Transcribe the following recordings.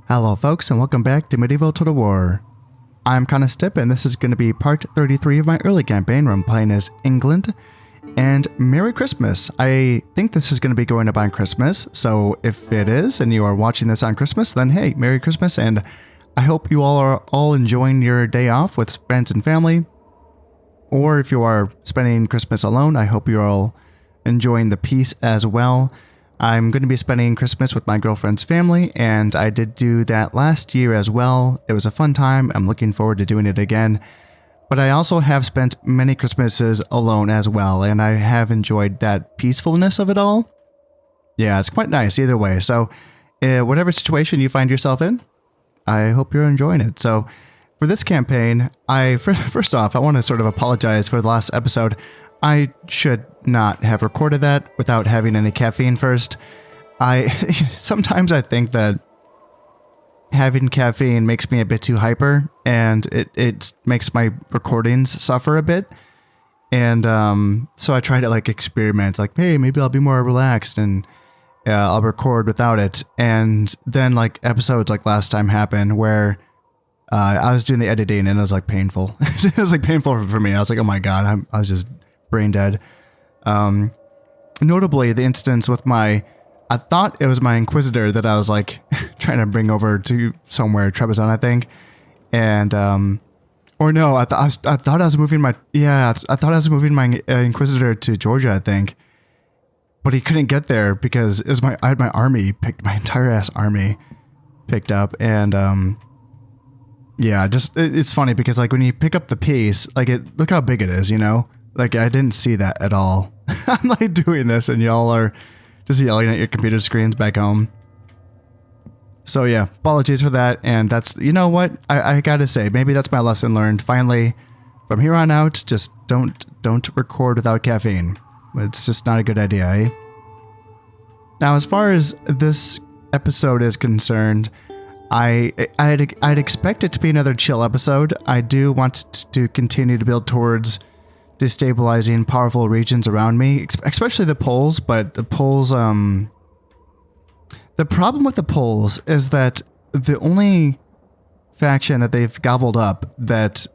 Hello folks and welcome back to Medieval Total War. I'm Conostip and this is going to be part 33 of my early campaign where I'm playing as England. And Merry Christmas! I think this is going to be going up on Christmas, so if it is and you are watching this on Christmas, then hey, Merry Christmas, and I hope you all are enjoying your day off with friends and family. Or if you are spending Christmas alone, I hope you're all enjoying the peace as well. I'm going to be spending Christmas with my girlfriend's family, and I did do that last year as well. It was a fun time. I'm looking forward to doing it again. But I also have spent many Christmases alone as well, and I have enjoyed that peacefulness of it all. Yeah, it's quite nice either way. So whatever situation you find yourself in, I hope you're enjoying it. So for this campaign, first off, I want to sort of apologize for the last episode. I should not have recorded that without having any caffeine first. Sometimes I think that having caffeine makes me a bit too hyper, and it makes my recordings suffer a bit. And so I try to like experiment, like, hey, maybe I'll be more relaxed and I'll record without it. And then like episodes like last time happened where I was doing the editing and it was like painful. It was like painful for me. I was like, oh my God, I was just brain dead. Notably, the instance with I thought it was my Inquisitor that I was like trying to bring over to somewhere, Trebizond, I think. And, or no, I thought I was moving my Inquisitor to Georgia, I think. But he couldn't get there because it was I had my entire ass army picked up. And, yeah, it's funny because like when you pick up the piece, like look how big it is, you know? Like I didn't see that at all. I'm like doing this and y'all are just yelling at your computer screens back home. So yeah, apologies for that. And that's, you know what? I gotta say, maybe that's my lesson learned. Finally, from here on out, just don't record without caffeine. It's just not a good idea, eh? Now, as far as this episode is concerned, I'd expect it to be another chill episode. I do want to continue to build towards destabilizing powerful regions around me, especially the Poles, but the Poles, the problem with the Poles is that the only faction that they've gobbled up that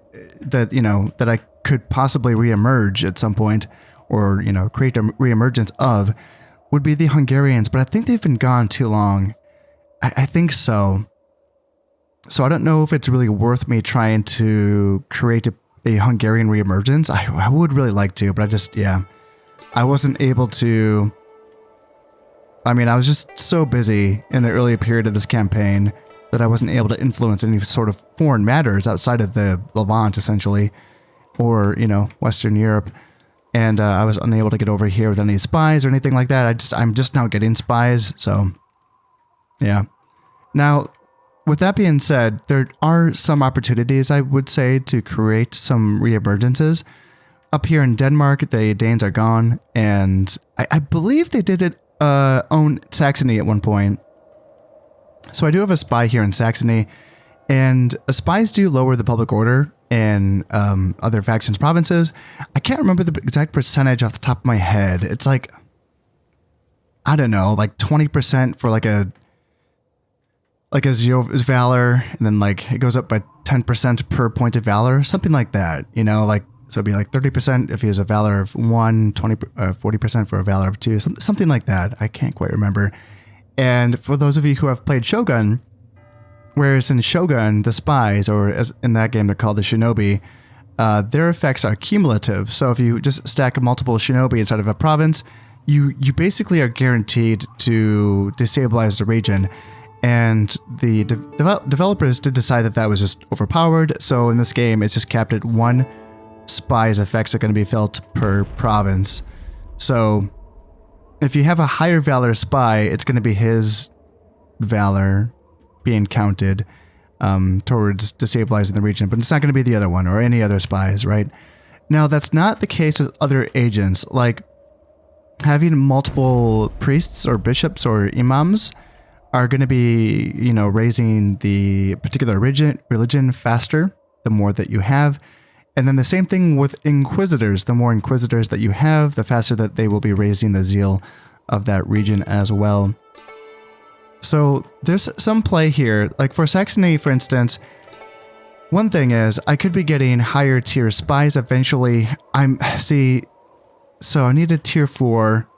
I could possibly reemerge at some point, or, you know, create a reemergence of, would be the Hungarians, but I think they've been gone too long. I think so. So I don't know if it's really worth me trying to create a Hungarian reemergence. I would really like to, but I wasn't able to. I mean, I was just so busy in the early period of this campaign that I wasn't able to influence any sort of foreign matters outside of the Levant, essentially, or, you know, Western Europe. And I was unable to get over here with any spies or anything like that. I'm just now getting spies, so yeah. Now, with that being said, there are some opportunities, I would say, to create some reemergences. Up here in Denmark, the Danes are gone, and I believe they did own Saxony at one point. So I do have a spy here in Saxony, and spies do lower the public order in other factions' provinces. I can't remember the exact percentage off the top of my head. It's like, I don't know, like 20% for like a Zeal is Valor, and then like it goes up by 10% per point of Valor, something like that, you know, like, so it'd be like 30% if he has a Valor of 1, 40% for a Valor of 2, something like that. I can't quite remember. And for those of you who have played Shogun, whereas in Shogun, the spies, or as in that game they're called the Shinobi, their effects are cumulative. So if you just stack multiple Shinobi inside of a province, you basically are guaranteed to destabilize the region. And the developers did decide that was just overpowered. So in this game, it's just capped at 1 spy's effects are going to be felt per province. So if you have a higher Valor spy, it's going to be his Valor being counted towards destabilizing the region. But it's not going to be the other one or any other spies, right? Now, that's not the case with other agents. Like having multiple priests or bishops or imams are going to be, you know, raising the particular religion faster the more that you have. And then the same thing with Inquisitors. The more Inquisitors that you have, the faster that they will be raising the zeal of that region as well. So there's some play here. Like for Saxony, for instance, one thing is I could be getting higher tier spies eventually. So I need a tier 4.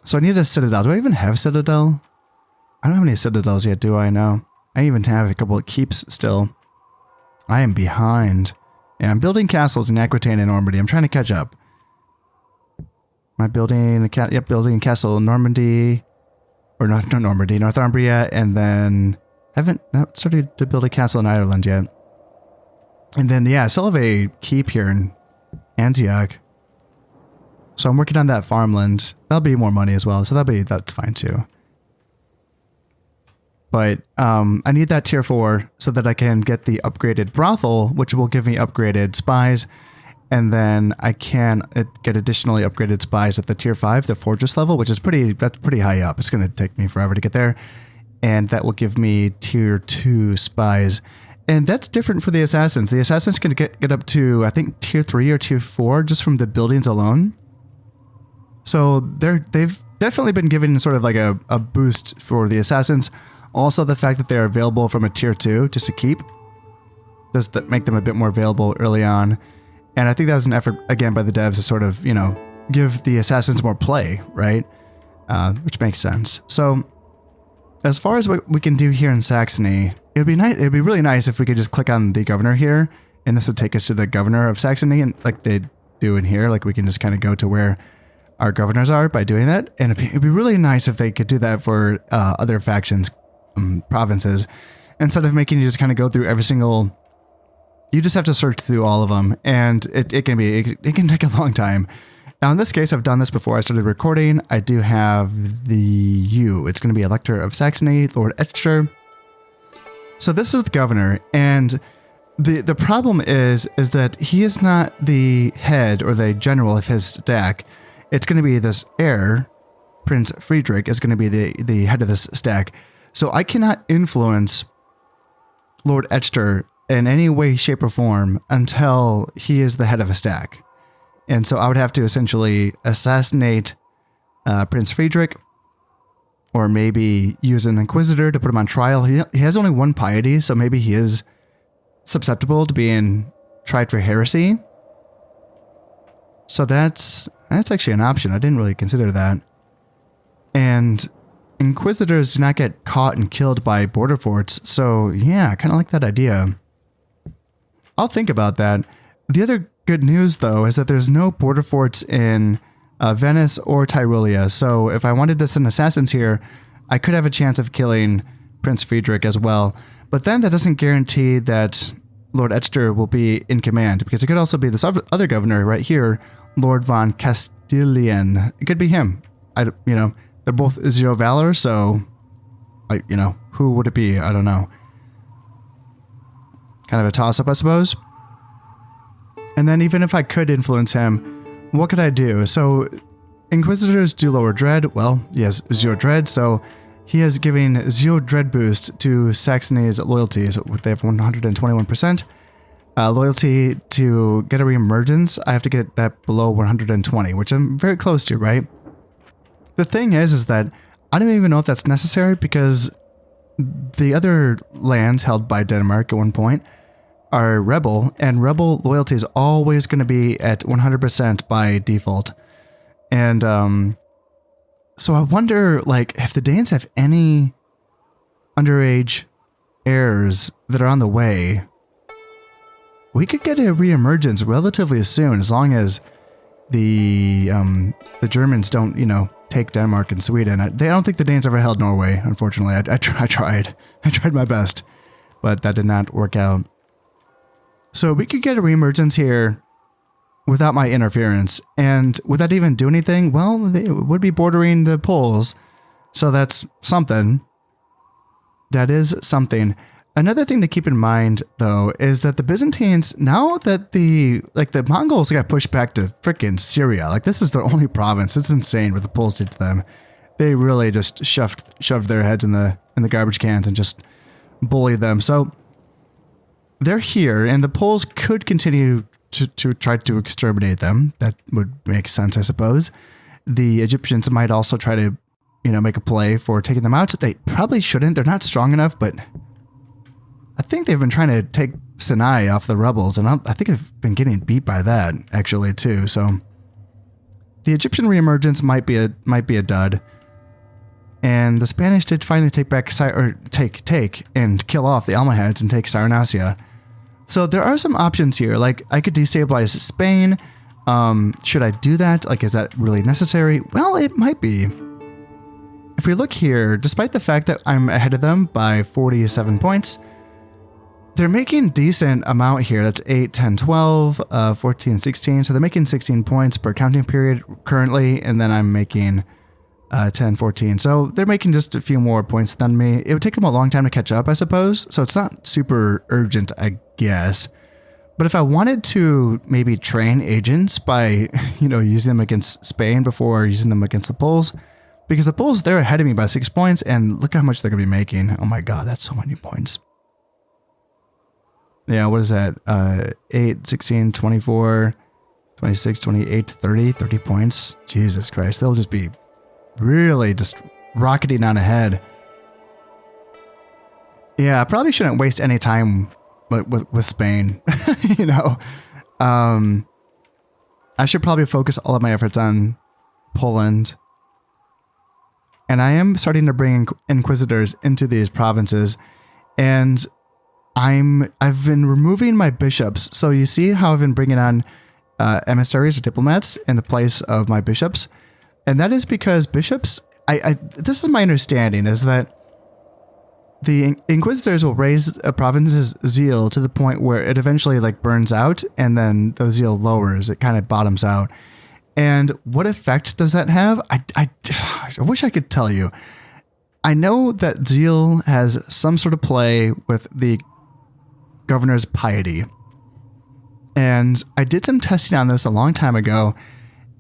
So I need a citadel. Do I even have a citadel? I don't have any citadels yet, do I? No. I even have a couple of keeps still. I am behind. Yeah, I'm building castles in Aquitaine and Normandy. I'm trying to catch up. Am I building building a castle in Normandy? Or not Normandy, Northumbria, and then haven't started to build a castle in Ireland yet. And then yeah, I still have a keep here in Antioch. So I'm working on that farmland. That'll be more money as well, so that's fine too. But I need that tier 4 so that I can get the upgraded brothel, which will give me upgraded spies. And then I can get additionally upgraded spies at the tier 5, the fortress level, which is that's pretty high up. It's going to take me forever to get there. And that will give me tier 2 spies. And that's different for the assassins. The assassins can get up to, I think, tier 3 or tier 4 just from the buildings alone. So they've definitely been given sort of like a boost for the assassins. Also, the fact that they're available from a tier 2 just to keep does that make them a bit more available early on. And I think that was an effort, again, by the devs to sort of, you know, give the assassins more play, right? Which makes sense. So, as far as what we can do here in Saxony, it'd be nice. It'd be really nice if we could just click on the governor here, and this would take us to the governor of Saxony, and like they do in here, like we can just kind of go to where our governors are by doing that. And it'd be really nice if they could do that for other factions, provinces, instead of making you just kind of go through every single. You just have to search through all of them, and it can take a long time. Now, in this case, I've done this before I started recording. I do have the U. It's going to be Elector of Saxony, Lord Exeter. So this is the governor, and the problem is that he is not the head or the general of his stack. It's going to be this heir, Prince Friedrich, is going to be the head of this stack. So I cannot influence Lord Exeter in any way, shape, or form until he is the head of a stack. And so I would have to essentially assassinate Prince Friedrich, or maybe use an inquisitor to put him on trial. He has only one piety, so maybe he is susceptible to being tried for heresy. So that's actually an option. I didn't really consider that. And inquisitors do not get caught and killed by border forts, so yeah, I kind of like that idea. I'll think about that. The other good news, though, is that there's no border forts in Venice or Tyrolia, so if I wanted to send assassins here, I could have a chance of killing Prince Friedrich as well. But then that doesn't guarantee that Lord Exeter will be in command, because it could also be this other governor right here, Lord von Castilian. It could be him. They're both zero valor, so, who would it be? I don't know. Kind of a toss-up, I suppose. And then even if I could influence him, what could I do? So, Inquisitors do lower dread. Well, he has 0 dread, so he is giving 0 dread boost to Saxony's loyalty. So they have 121%. Loyalty to get a reemergence, I have to get that below 120, which I'm very close to, right? The thing is that I don't even know if that's necessary, because the other lands held by Denmark at one point are rebel, and rebel loyalty is always going to be at 100% by default. And so I wonder, like, if the Danes have any underage heirs that are on the way, we could get a reemergence relatively soon, as long as the Germans don't, take Denmark and Sweden. I don't think the Danes ever held Norway, unfortunately. I tried. I tried my best, but that did not work out. So we could get a reemergence here without my interference, and would that even do anything? Well, they would be bordering the Poles, so that's something. That is something. Another thing to keep in mind, though, is that the Byzantines, now that the Mongols got pushed back to frickin' Syria, like, this is their only province. It's insane what the Poles did to them. They really just shoved their heads in the garbage cans and just bullied them. So they're here, and the Poles could continue to try to exterminate them. That would make sense, I suppose. The Egyptians might also try to make a play for taking them out. They probably shouldn't. They're not strong enough, but I think they've been trying to take Sinai off the rebels, and I think I've been getting beat by that actually too. So the Egyptian reemergence might be a dud, and the Spanish did finally take back take and kill off the Almohads and take Cyrenaica. So there are some options here. Like I could destabilize Spain. Should I do that? Like, is that really necessary? Well, it might be. If we look here, despite the fact that I'm ahead of them by 47 points, they're making decent amount here. That's 8, 10, 12, 14, 16. So they're making 16 points per counting period currently, and then I'm making 10, 14. So they're making just a few more points than me. It would take them a long time to catch up, I suppose. So it's not super urgent, I guess. But if I wanted to maybe train agents by, using them against Spain before using them against the Poles, because the Poles, they're ahead of me by 6 points, and look how much they're going to be making. Oh my God, that's so many points. Yeah, what is that? 8, 16, 24, 26, 28, 30 points. Jesus Christ, they'll just be really just rocketing on ahead. Yeah, I probably shouldn't waste any time with Spain. I should probably focus all of my efforts on Poland. And I am starting to bring inquisitors into these provinces, and I've been removing my bishops. So you see how I've been bringing on emissaries or diplomats in the place of my bishops, and that is because bishops. This is my understanding, is that the inquisitors will raise a province's zeal to the point where it eventually burns out, and then the zeal lowers. It kind of bottoms out. And what effect does that have? I wish I could tell you. I know that zeal has some sort of play with the governor's piety. And I did some testing on this a long time ago,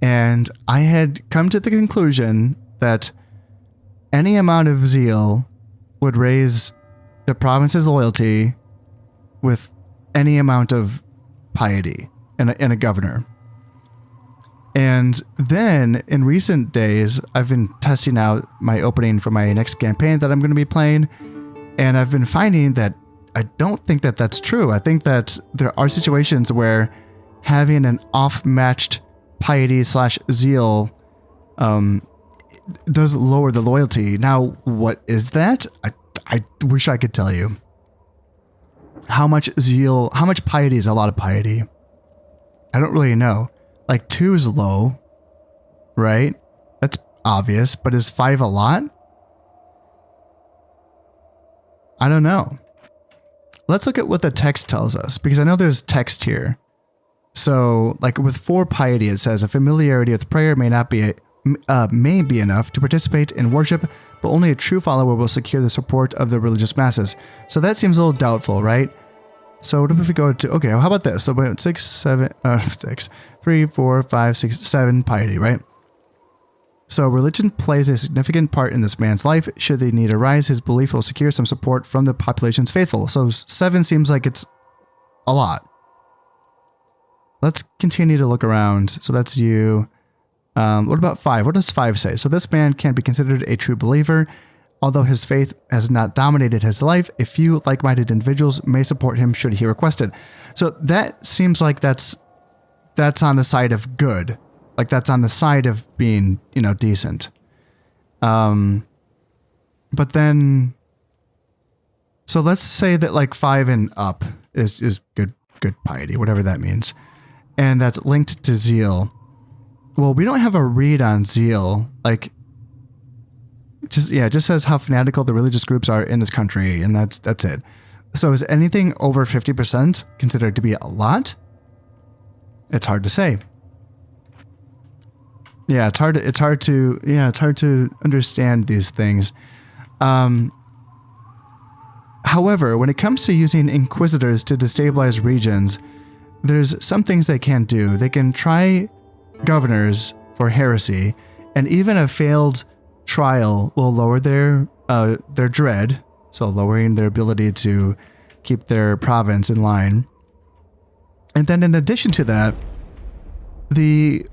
and I had come to the conclusion that any amount of zeal would raise the province's loyalty with any amount of piety in a governor. And then in recent days, I've been testing out my opening for my next campaign that I'm going to be playing, and I've been finding that I don't think that that's true. I think that there are situations where having an off-matched piety/zeal does lower the loyalty. Now, what is that? I wish I could tell you. How much zeal, how much piety is a lot of piety? I don't really know. 2 is low, right? That's obvious, but is 5 a lot? I don't know. Let's look at what the text tells us, because I know there's text here. So, with 4 piety, it says a familiarity with prayer may be enough to participate in worship, but only a true follower will secure the support of the religious masses. So that seems a little doubtful, right? So what if we go to, okay, well, how about this? So about 3, 4, 5, 6, 7 piety, right? So religion plays a significant part in this man's life. Should the need arise, his belief will secure some support from the population's faithful. So 7 seems like it's a lot. Let's continue to look around. So that's you. What about 5? What does 5 say? So this man can be considered a true believer. Although his faith has not dominated his life, a few like-minded individuals may support him should he request it. So that seems like that's on the side of good. That's on the side of being, decent. But then, so let's say that 5 and up is good piety, whatever that means. And that's linked to zeal. Well, we don't have a read on zeal. It just says how fanatical the religious groups are in this country, and that's it. So is anything over 50% considered to be a lot? It's hard to say. Yeah, it's hard to understand these things. However, when it comes to using inquisitors to destabilize regions, there's some things they can do. They can try governors for heresy, and even a failed trial will lower their dread, so lowering their ability to keep their province in line. And then in addition to that, the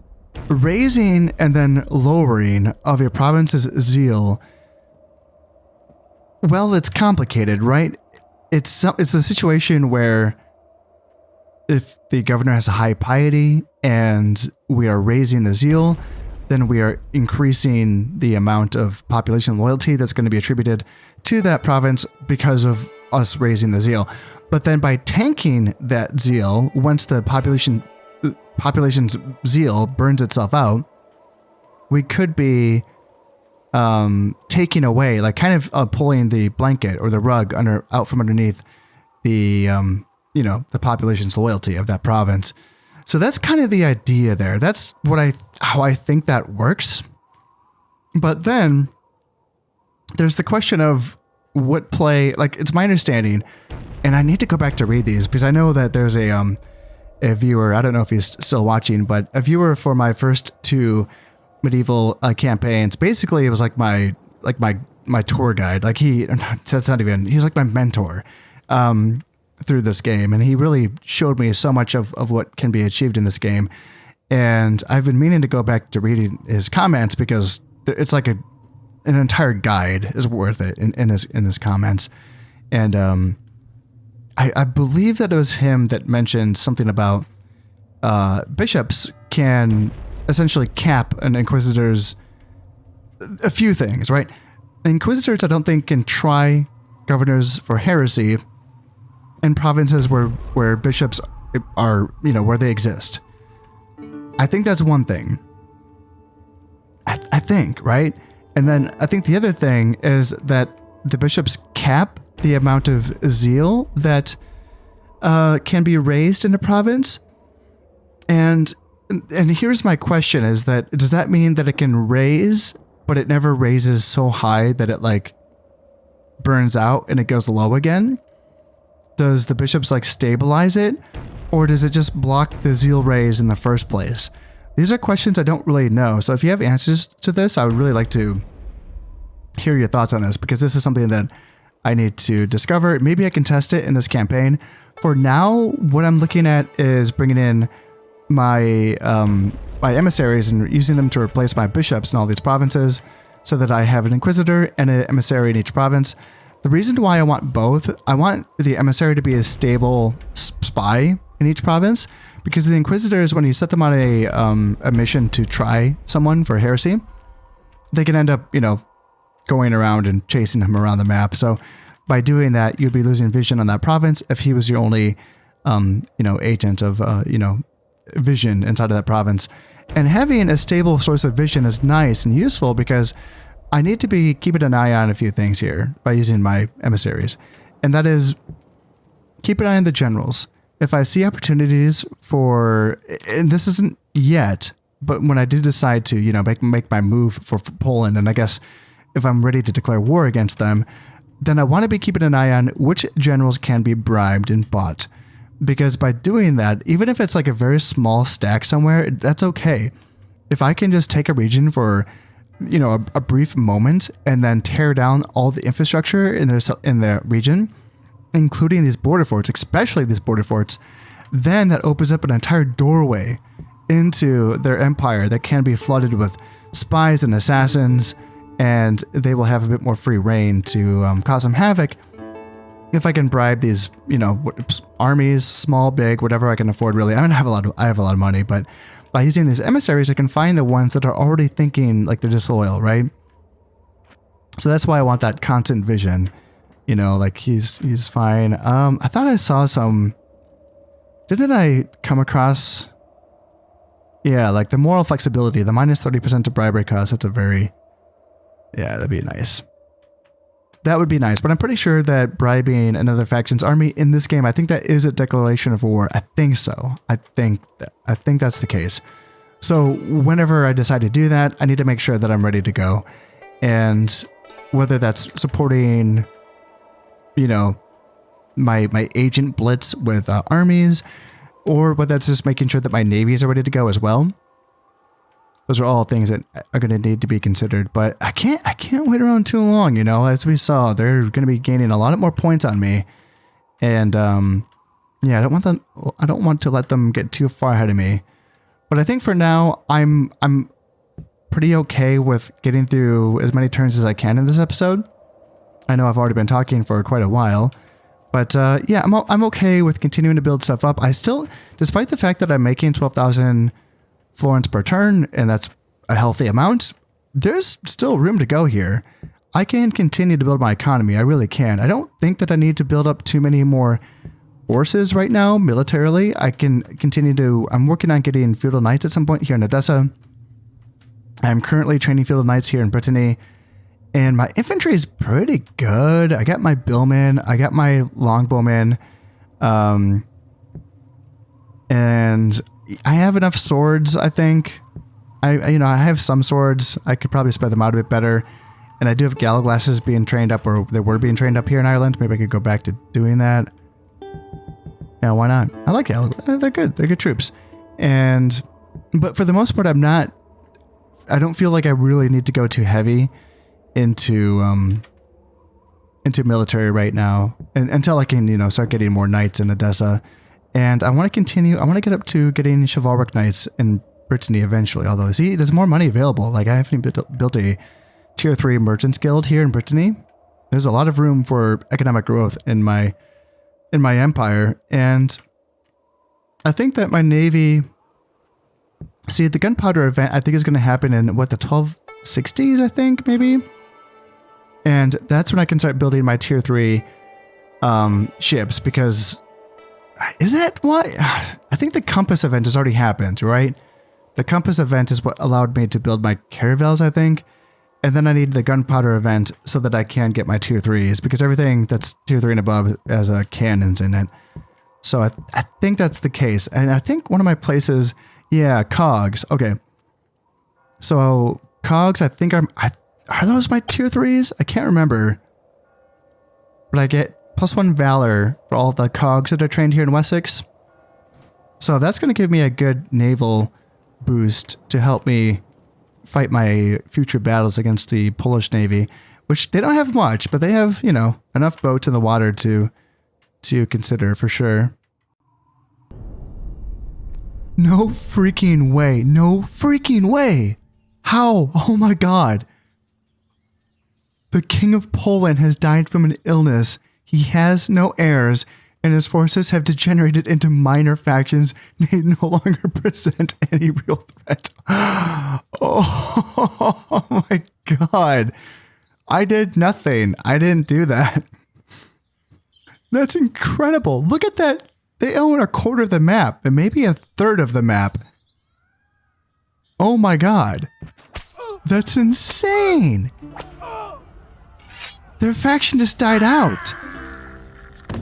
raising and then lowering of a province's zeal, well, it's complicated, right? It's a situation where if the governor has a high piety and we are raising the zeal, then we are increasing the amount of population loyalty that's going to be attributed to that province because of us raising the zeal. But then by tanking that zeal, once the population's zeal burns itself out, we could be taking away, like kind of pulling the blanket or the rug out from underneath the the population's loyalty of that province. So that's kind of the idea there. That's how I think that works. But then there's the question of what play, like it's my understanding, and I need to go back to read these because I know that there's a viewer, I don't know if he's still watching, but a viewer for my first 2 medieval campaigns. Basically, it was like my tour guide. Like he's like my mentor through this game, and he really showed me so much of what can be achieved in this game. And I've been meaning to go back to reading his comments because it's like an entire guide is worth it in his comments. And I believe that it was him that mentioned something about bishops can essentially cap an inquisitor's a few things, right? Inquisitors, I don't think, can try governors for heresy in provinces where bishops are, where they exist. I think that's one thing. I think, right? And then I think the other thing is that the bishops cap the amount of zeal that can be raised in a province. And here's my question is that, does that mean that it can raise, but it never raises so high that it like burns out and it goes low again? Does the bishops like stabilize it, or does it just block the zeal raise in the first place? These are questions I don't really know. So if you have answers to this, I would really like to hear your thoughts on this, because this is something that I need to discover. Maybe I can test it in this campaign. For now, what I'm looking at is bringing in my my emissaries and using them to replace my bishops in all these provinces so that I have an inquisitor and an emissary in each province. The reason why I want both, I want the emissary to be a stable spy in each province, because the inquisitors, when you set them on a mission to try someone for heresy, they can end up, going around and chasing him around the map. So by doing that, you'd be losing vision on that province if he was your only, agent of, vision inside of that province. And having a stable source of vision is nice and useful because I need to be keeping an eye on a few things here by using my emissaries. And that is, keep an eye on the generals. If I see opportunities for, and this isn't yet, but when I do decide to, make my move for Poland, and I guess if I'm ready to declare war against them, then I want to be keeping an eye on which generals can be bribed and bought. Because by doing that, even if it's like a very small stack somewhere, that's okay. If I can just take a region for, a brief moment and then tear down all the infrastructure in the region, including these border forts, especially these border forts, then that opens up an entire doorway into their empire that can be flooded with spies and assassins, and they will have a bit more free reign to cause some havoc if I can bribe these, armies, small, big, whatever I can afford. Really, I have a lot of money, but by using these emissaries, I can find the ones that are already thinking like they're disloyal, right? So that's why I want that constant vision. Like he's fine. I thought I saw some. Didn't I come across? Yeah, like the moral flexibility, the minus 30% to bribery cost. That's that'd be nice. That would be nice, but I'm pretty sure that bribing another faction's army in this game, I think that is a declaration of war. I think so. I think that's the case. So whenever I decide to do that, I need to make sure that I'm ready to go. And whether that's supporting, my agent blitz with armies, or whether that's just making sure that my navies are ready to go as well. Those are all things that are going to need to be considered, but I can't wait around too long. As we saw, they're going to be gaining a lot more points on me, and I don't want to let them get too far ahead of me. But I think for now, I'm pretty okay with getting through as many turns as I can in this episode. I know I've already been talking for quite a while, but yeah, I'm okay with continuing to build stuff up. I still, despite the fact that I'm making 12,000 florins per turn, and that's a healthy amount, there's still room to go here. I can continue to build my economy. I really can. I don't think that I need to build up too many more forces right now militarily. I can continue to, I'm working on getting feudal knights at some point here in Odessa. I'm currently training feudal knights here in Brittany, and my infantry is pretty good. I got my billmen, I got my longbowmen, and I have enough swords, I think. I have some swords. I could probably spread them out a bit better. And I do have gallowglasses being trained up, or they were being trained up here in Ireland. Maybe I could go back to doing that. Yeah, why not? I like gallowglasses. They're good. They're good troops. But for the most part, I don't feel like I really need to go too heavy into military right now, until I can, start getting more knights in Odessa. And I want to continue. I want to get up to getting chivalric knights in Brittany eventually. Although, see, there's more money available. Like, I haven't built a tier 3 merchants guild here in Brittany. There's a lot of room for economic growth in my empire, and I think that my navy. See, the gunpowder event I think is going to happen in the 1260s, I think, maybe, and that's when I can start building my tier 3 ships. Because is that why? I think the compass event has already happened, right? The compass event is what allowed me to build my caravels, I think. And then I need the gunpowder event so that I can get my tier 3s, because everything that's tier 3 and above has cannons in it. So I think that's the case. And I think one of my places, yeah, cogs. Okay. So cogs, I think are those my tier 3s? I can't remember. But I get +1 valor for all the cogs that are trained here in Wessex. So that's going to give me a good naval boost to help me fight my future battles against the Polish Navy, which they don't have much, but they have, enough boats in the water to consider for sure. No freaking way. No freaking way. How? Oh my God. The King of Poland has died from an illness. He has no heirs, and his forces have degenerated into minor factions. They no longer present any real threat. Oh my God. I did nothing. I didn't do that. That's incredible. Look at that. They own a quarter of the map, and maybe a third of the map. Oh my God. That's insane. Their faction just died out.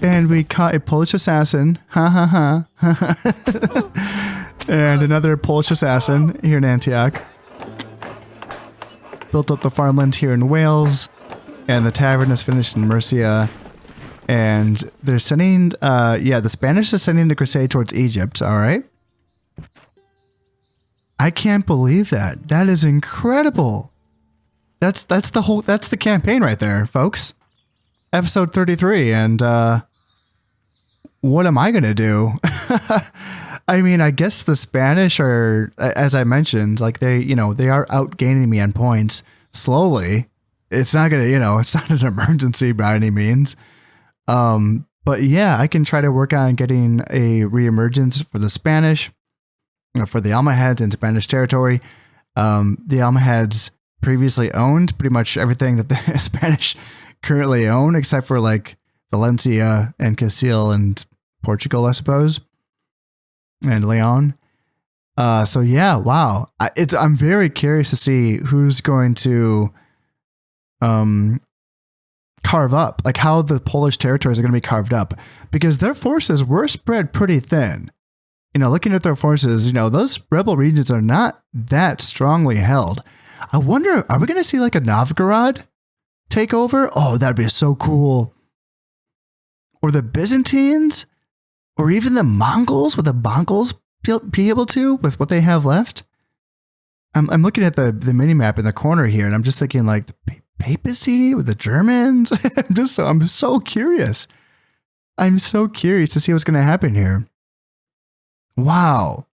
And we caught a Polish assassin. Ha ha ha. And another Polish assassin here in Antioch. Built up the farmland here in Wales. And the tavern is finished in Murcia. And they're sending, the Spanish are sending the crusade towards Egypt. All right. I can't believe that. That is incredible. That's the campaign right there, folks. Episode 33. And, what am I going to do? I mean, I guess the Spanish are, as I mentioned, like they are outgaining me on points slowly. It's not going to, it's not an emergency by any means. But yeah, I can try to work on getting a reemergence for the Spanish, for the Almohads in Spanish territory. The Almohads previously owned pretty much everything that the Spanish currently own, except for like Valencia and Castile and Portugal, I suppose, and Leon. So yeah, wow. I'm very curious to see who's going to, carve up, like how the Polish territories are going to be carved up, because their forces were spread pretty thin. Looking at their forces, those rebel regions are not that strongly held. I wonder, are we going to see like a Novgorod take over? Oh, that'd be so cool. Or the Byzantines, or even the Mongols. Would the Mongols be able to with what they have left? I'm looking at the mini map in the corner here, and I'm just thinking like the papacy with the Germans. I'm so curious. I'm so curious to see what's going to happen here. Wow.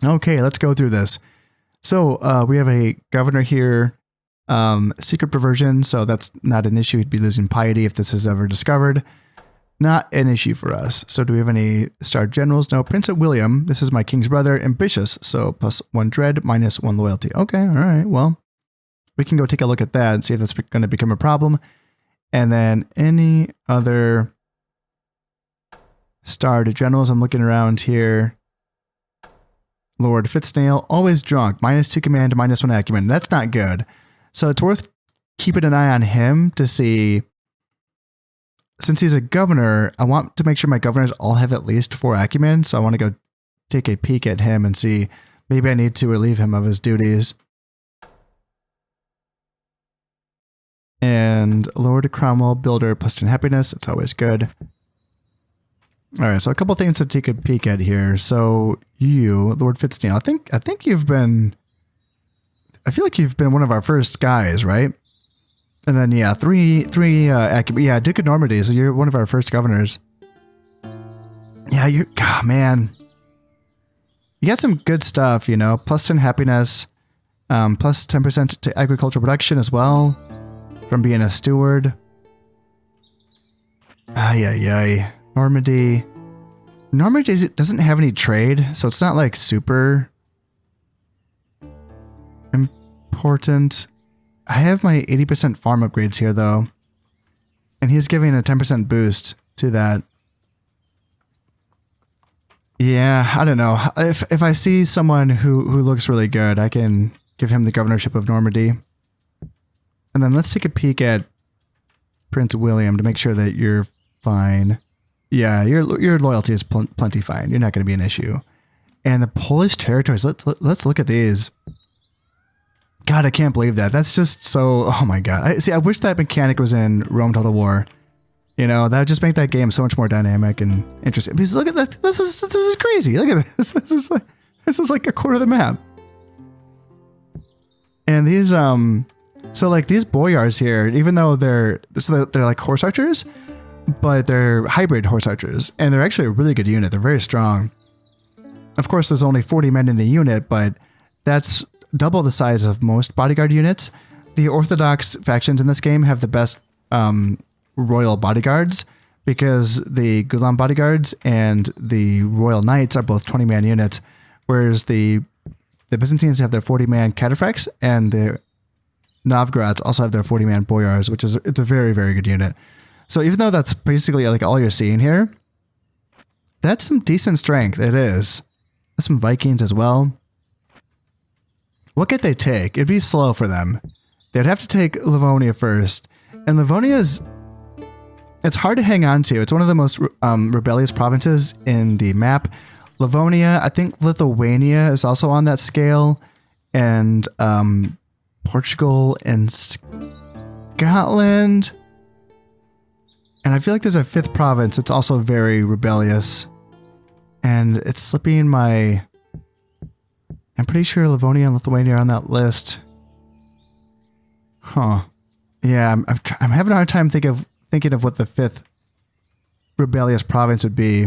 Okay, let's go through this. So we have a governor here, secret perversion, so that's not an issue. He'd be losing piety if this is ever discovered. Not an issue for us. So do we have any star generals? No. Prince William, this is my king's brother, ambitious, so +1 dread, -1 loyalty. Okay, all right, well, we can go take a look at that and see if that's going to become a problem. And then any other starred generals, I'm looking around here. Lord Fitznail, always drunk, -2 command, -1 acumen. That's not good. So it's worth keeping an eye on him to see. Since he's a governor, I want to make sure my governors all have at least 4 acumen. So I want to go take a peek at him and see maybe I need to relieve him of his duties. And Lord Cromwell, builder, +10 happiness. It's always good. All right, so a couple things to take a peek at here. So you, Lord Fitznail, I think you've been. I feel like you've been one of our first guys, right? And then yeah, three yeah, Duke of Normandy. So you're one of our first governors. Yeah, man. You got some good stuff, you know. +10 happiness, plus 10% to agricultural production as well from being a steward. Normandy. Normandy doesn't have any trade, so it's not like super important. I have my 80% farm upgrades here though, and he's giving a 10% boost to that. Yeah, I don't know. If I see someone who looks really good, I can give him the governorship of Normandy. And then let's take a peek at Prince William to make sure that you're fine. Yeah, your loyalty is plenty fine. You're not going to be an issue. And the Polish territories, let's look at these. God, I can't believe that. That's just so, oh my God. I wish that mechanic was in Rome Total War. You know, that would just make that game so much more dynamic and interesting. Because look at that. This is crazy. Look at this. This is like a quarter of the map. And these, so like these boyars here, even though they're like horse archers, but they're hybrid horse archers, and they're actually a really good unit. They're very strong. Of course, there's only 40 men in the unit, but that's double the size of most bodyguard units. The Orthodox factions in this game have the best royal bodyguards, because the Gulam bodyguards and the royal knights are both 20-man units, whereas the Byzantines have their 40-man cataphracts, and the Novgorods also have their 40-man boyars, it's a very, very good unit. So even though that's basically like all you're seeing here, that's some decent strength. It is. There's some Vikings as well. What could they take? It'd be slow for them. They'd have to take Livonia first. And it's hard to hang on to. It's one of the most rebellious provinces in the map. Livonia, I think Lithuania is also on that scale. And Portugal and Scotland. And I feel like there's a 5th province. It's also very rebellious. And it's slipping my... I'm pretty sure Livonia and Lithuania are on that list. Huh. Yeah, I'm having a hard time thinking of what the 5th rebellious province would be.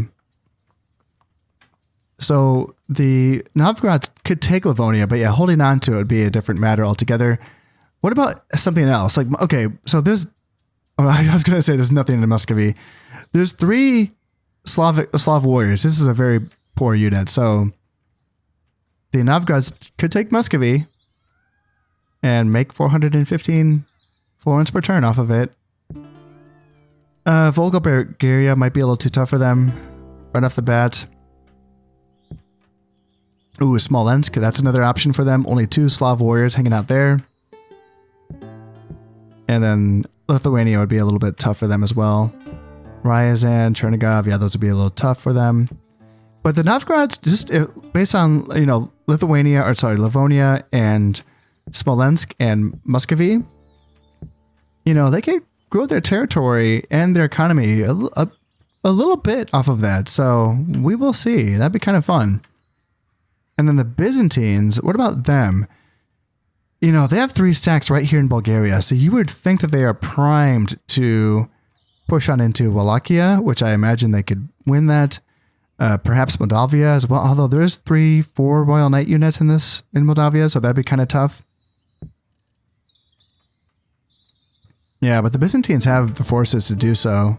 So the Novgorod could take Livonia, but yeah, holding on to it would be a different matter altogether. What about something else? Like, okay, so there's... I was going to say there's nothing in Muscovy. There's 3 Slav warriors. This is a very poor unit. So the Novgorods could take Muscovy and make 415 florins per turn off of it. Volga Bulgaria might be a little too tough for them right off the bat. Ooh, Smolensk. That's another option for them. Only 2 Slav warriors hanging out there. And then Lithuania would be a little bit tough for them as well. Ryazan, Chernigov, yeah, those would be a little tough for them. But the Novgorods, just based on, you know, Livonia and Smolensk and Muscovy, you know, they could grow their territory and their economy a little bit off of that. So we will see. That'd be kind of fun. And then the Byzantines, what about them? You know, they have 3 stacks right here in Bulgaria, so you would think that they are primed to push on into Wallachia, which I imagine they could win that. Perhaps Moldavia as well, although there's 4 Royal Knight units in Moldavia, so that'd be kind of tough. Yeah, but the Byzantines have the forces to do so.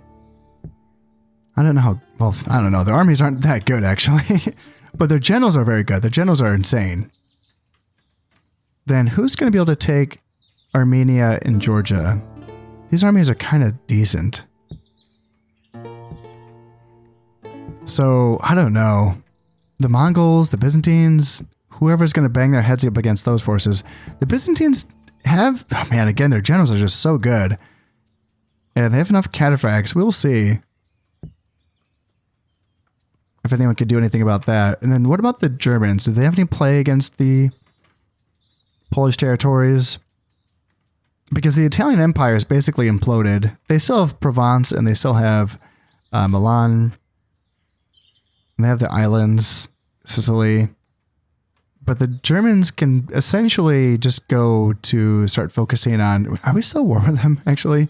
I don't know how, well, I don't know. Their armies aren't that good, actually. But their generals are very good. Their generals are insane. Then who's going to be able to take Armenia and Georgia? These armies are kind of decent. So, I don't know. The Mongols, the Byzantines, whoever's going to bang their heads up against those forces. The Byzantines have, oh man, again, their generals are just so good. And they have enough cataphracts. We'll see if anyone could do anything about that. And then what about the Germans? Do they have any play against the Polish territories? Because the Italian Empire is basically imploded. They still have Provence and they still have Milan. And they have the islands, Sicily. But the Germans can essentially just go to start focusing on... Are we still at war with them, actually?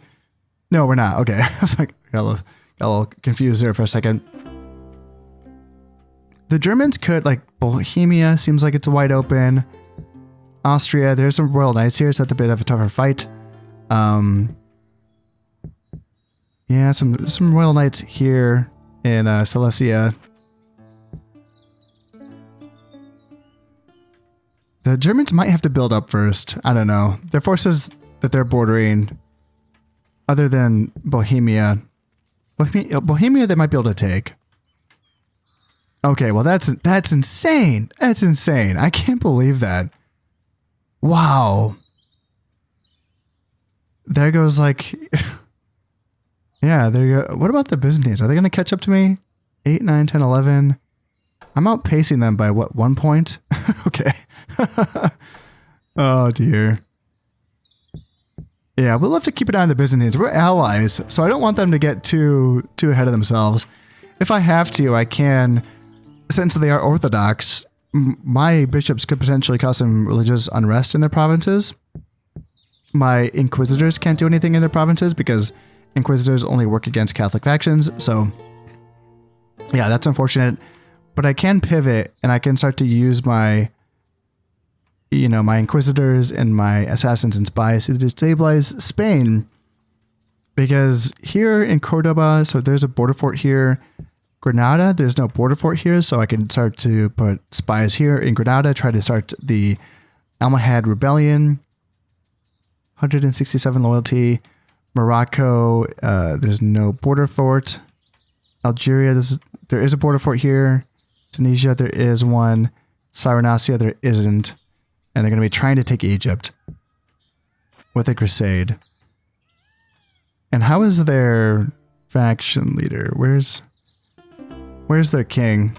No, we're not. Okay. I was like, got a little confused there for a second. The Germans could, like, Bohemia seems like it's wide open. Austria, there's some Royal Knights here, so that's a bit of a tougher fight. Yeah, some Royal Knights here in Silesia. The Germans might have to build up first. I don't know. Their forces that they're bordering, other than Bohemia, Bohemia they might be able to take. Okay, well that's insane. That's insane. I can't believe that. Wow. There goes like... Yeah, there you go. What about the Byzantines? Are they going to catch up to me? 8, 9, 10, 11. I'm outpacing them by what, 1 point? Okay. Oh dear. Yeah, we'll have to keep an eye on the Byzantines. We're allies, so I don't want them to get too ahead of themselves. If I have to, I can, since they are Orthodox, my bishops could potentially cause some religious unrest in their provinces. My inquisitors can't do anything in their provinces because inquisitors only work against Catholic factions, so yeah, that's unfortunate. But I can pivot and I can start to use my, you know, my inquisitors and my assassins and spies to destabilize Spain. Because here in Cordoba, so there's a border fort here. Granada, there's no border fort here, so I can start to put spies here in Granada, try to start the Almohad Rebellion. 167 loyalty. Morocco, there's no border fort. Algeria, there is a border fort here. Tunisia, there is one. Cyrenaica, there isn't. And they're going to be trying to take Egypt with a crusade. And how is their faction leader? Where's their king?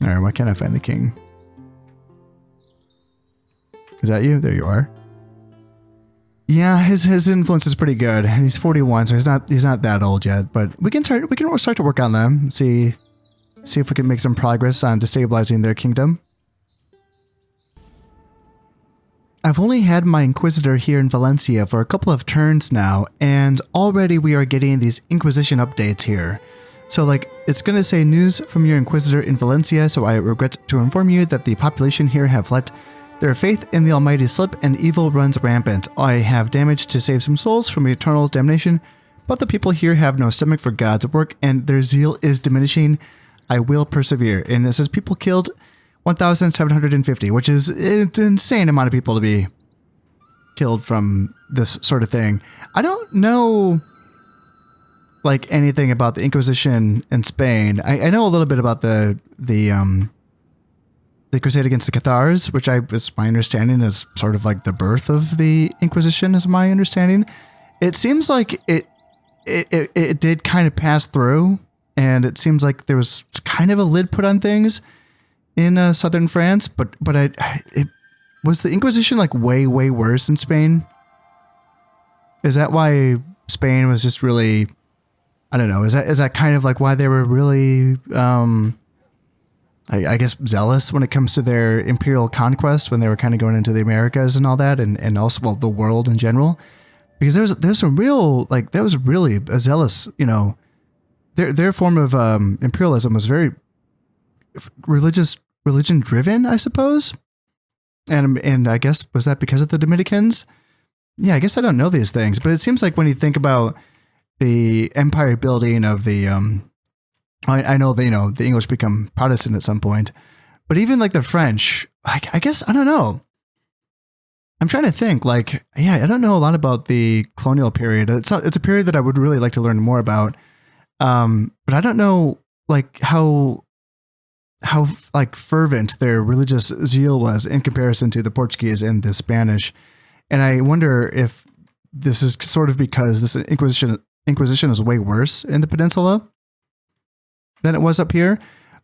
Alright, why can't I find the king? Is that you? There you are. Yeah, his influence is pretty good. He's 41, so he's not that old yet. But we can start to work on them. See if we can make some progress on destabilizing their kingdom. I've only had my Inquisitor here in Valencia for a couple of turns now, and already we are getting these Inquisition updates here. So like, it's going to say news from your Inquisitor in Valencia, so I regret to inform you that the population here have let their faith in the Almighty slip and evil runs rampant. I have damaged to save some souls from eternal damnation, but the people here have no stomach for God's work and their zeal is diminishing. I will persevere. And it says people killed 1,750, which is an insane amount of people to be killed from this sort of thing. I don't know like anything about the Inquisition in Spain. I know a little bit about the crusade against the Cathars, which is my understanding is sort of like the birth of the Inquisition, is my understanding. It seems like it did kind of pass through, and it seems like there was kind of a lid put on things in southern France, but was the Inquisition like way worse in Spain? Is that why Spain was just really, I don't know, is that kind of like why they were really I guess zealous when it comes to their imperial conquest when they were kind of going into the Americas and all that, and also, well, the world in general, because there's some real, like, that was really a zealous, you know, their form of imperialism was very religion driven, I suppose. And I guess, was that because of the Dominicans? Yeah, I guess I don't know these things, but it seems like when you think about the empire building of the, I know that, the English become Protestant at some point, but even like the French, I guess, I don't know. I'm trying to think I don't know a lot about the colonial period. It's a period that I would really like to learn more about. But I don't know how fervent their religious zeal was in comparison to the Portuguese and the Spanish. And I wonder if this is sort of because this Inquisition is way worse in the peninsula than it was up here.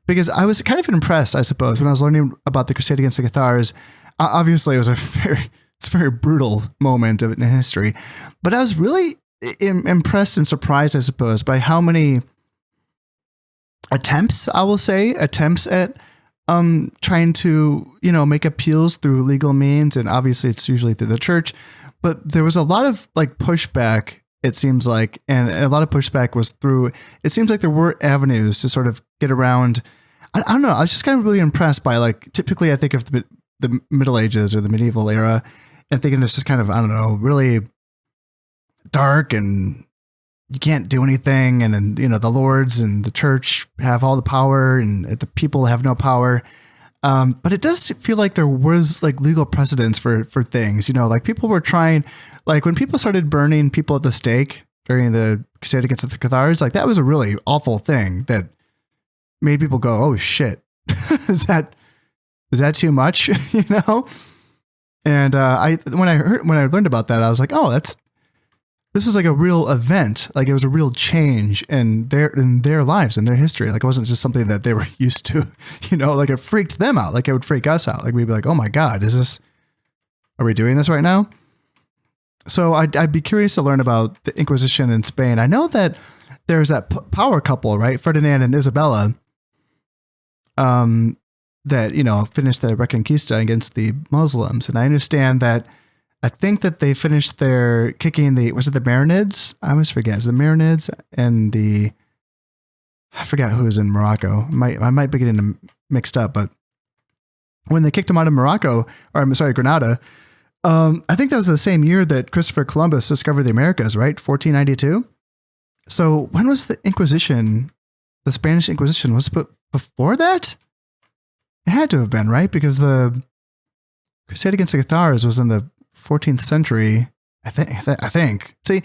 Because I was kind of impressed, I suppose, when I was learning about the Crusade against the Cathars. Obviously, it was a very brutal moment in history. But I was really impressed and surprised, I suppose, by how many attempts at trying to, make appeals through legal means. And obviously it's usually through the church, but there was a lot of pushback, it seems like, and a lot of pushback was through, it seems like there were avenues to sort of get around. I don't know. I was just kind of really impressed by typically I think of the Middle Ages or the medieval era and thinking it's just kind of, I don't know, really dark and you can't do anything. And then, the lords and the church have all the power and the people have no power. But it does feel like there was legal precedents for things, people were trying, when people started burning people at the stake during the Crusade against the Cathars, that was a really awful thing that made people go, oh shit, is that too much? And when I learned about that, I was like, oh, this is a real event. It was a real change in their lives and their history. It wasn't just something that they were used to, it freaked them out. It would freak us out. We'd be like, oh my God, are we doing this right now? So I'd be curious to learn about the Inquisition in Spain. I know that there's that power couple, right? Ferdinand and Isabella, that, finished the Reconquista against the Muslims. And I understand that I think that they finished their kicking was it the Marinids? I always forget. It's the Marinids and I forgot who was in Morocco. I might be getting them mixed up, but when they kicked them out of Morocco, or I'm sorry, Granada, I think that was the same year that Christopher Columbus discovered the Americas, right? 1492. So when was the Inquisition, the Spanish Inquisition? Was it before that? It had to have been, right? Because the Crusade against the Cathars was in the 14th century, I think. See,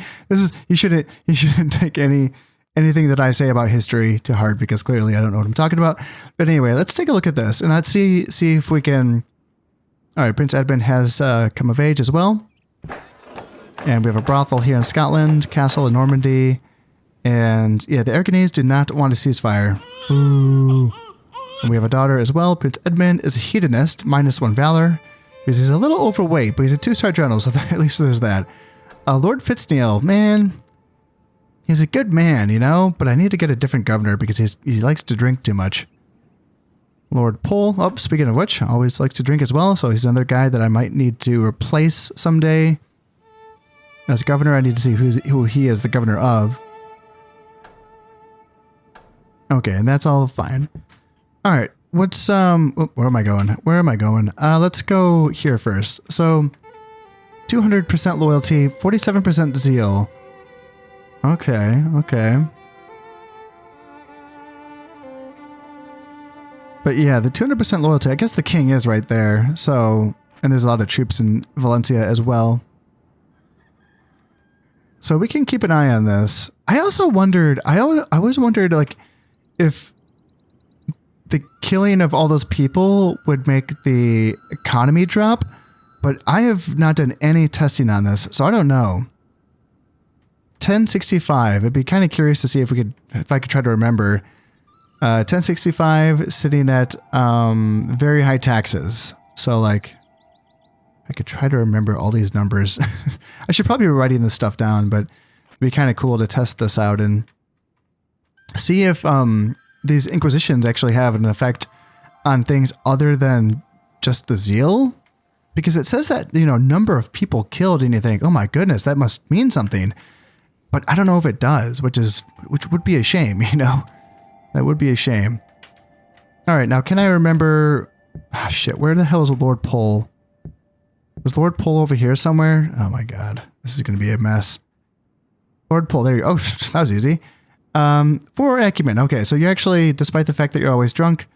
you shouldn't take anything that I say about history to heart because clearly I don't know what I'm talking about. But anyway, let's take a look at this and let's see if we can. All right, Prince Edmund has come of age as well, and we have a brothel here in Scotland, castle in Normandy, and yeah, the Aragonese do not want a ceasefire. Ooh. And we have a daughter as well. Prince Edmund is a hedonist, -1 valor. Because he's a little overweight, but he's a 2-star general, so at least there's that. Lord Fitzneel, man, he's a good man, but I need to get a different governor because he likes to drink too much. Lord Pole, speaking of which, always likes to drink as well, so he's another guy that I might need to replace someday. As governor, I need to see who he is the governor of. Okay, and that's all fine. All right. What's, where am I going? Let's go here first. So 200% loyalty, 47% zeal. Okay. But yeah, the 200% loyalty, I guess the king is right there. So, and there's a lot of troops in Valencia as well. So we can keep an eye on this. I also wondered, I always wondered if the killing of all those people would make the economy drop, but I have not done any testing on this, so I don't know. 1065. I'd be kind of curious to see if I could try to remember. 1065 sitting at very high taxes. So I could try to remember all these numbers. I should probably be writing this stuff down, but it'd be kind of cool to test this out and see if these inquisitions actually have an effect on things other than just the zeal, because it says that, number of people killed and you think, oh my goodness, that must mean something. but I don't know if it does, which would be a shame, you know? That would be a shame. All right, now can I remember... Ah, shit, where the hell is Lord Pole? Was Lord Pole over here somewhere? Oh my god, this is going to be a mess. Lord Pole, there you go. Oh, that was easy. 4 acumen. Okay, so you actually, despite the fact that you're always drunk,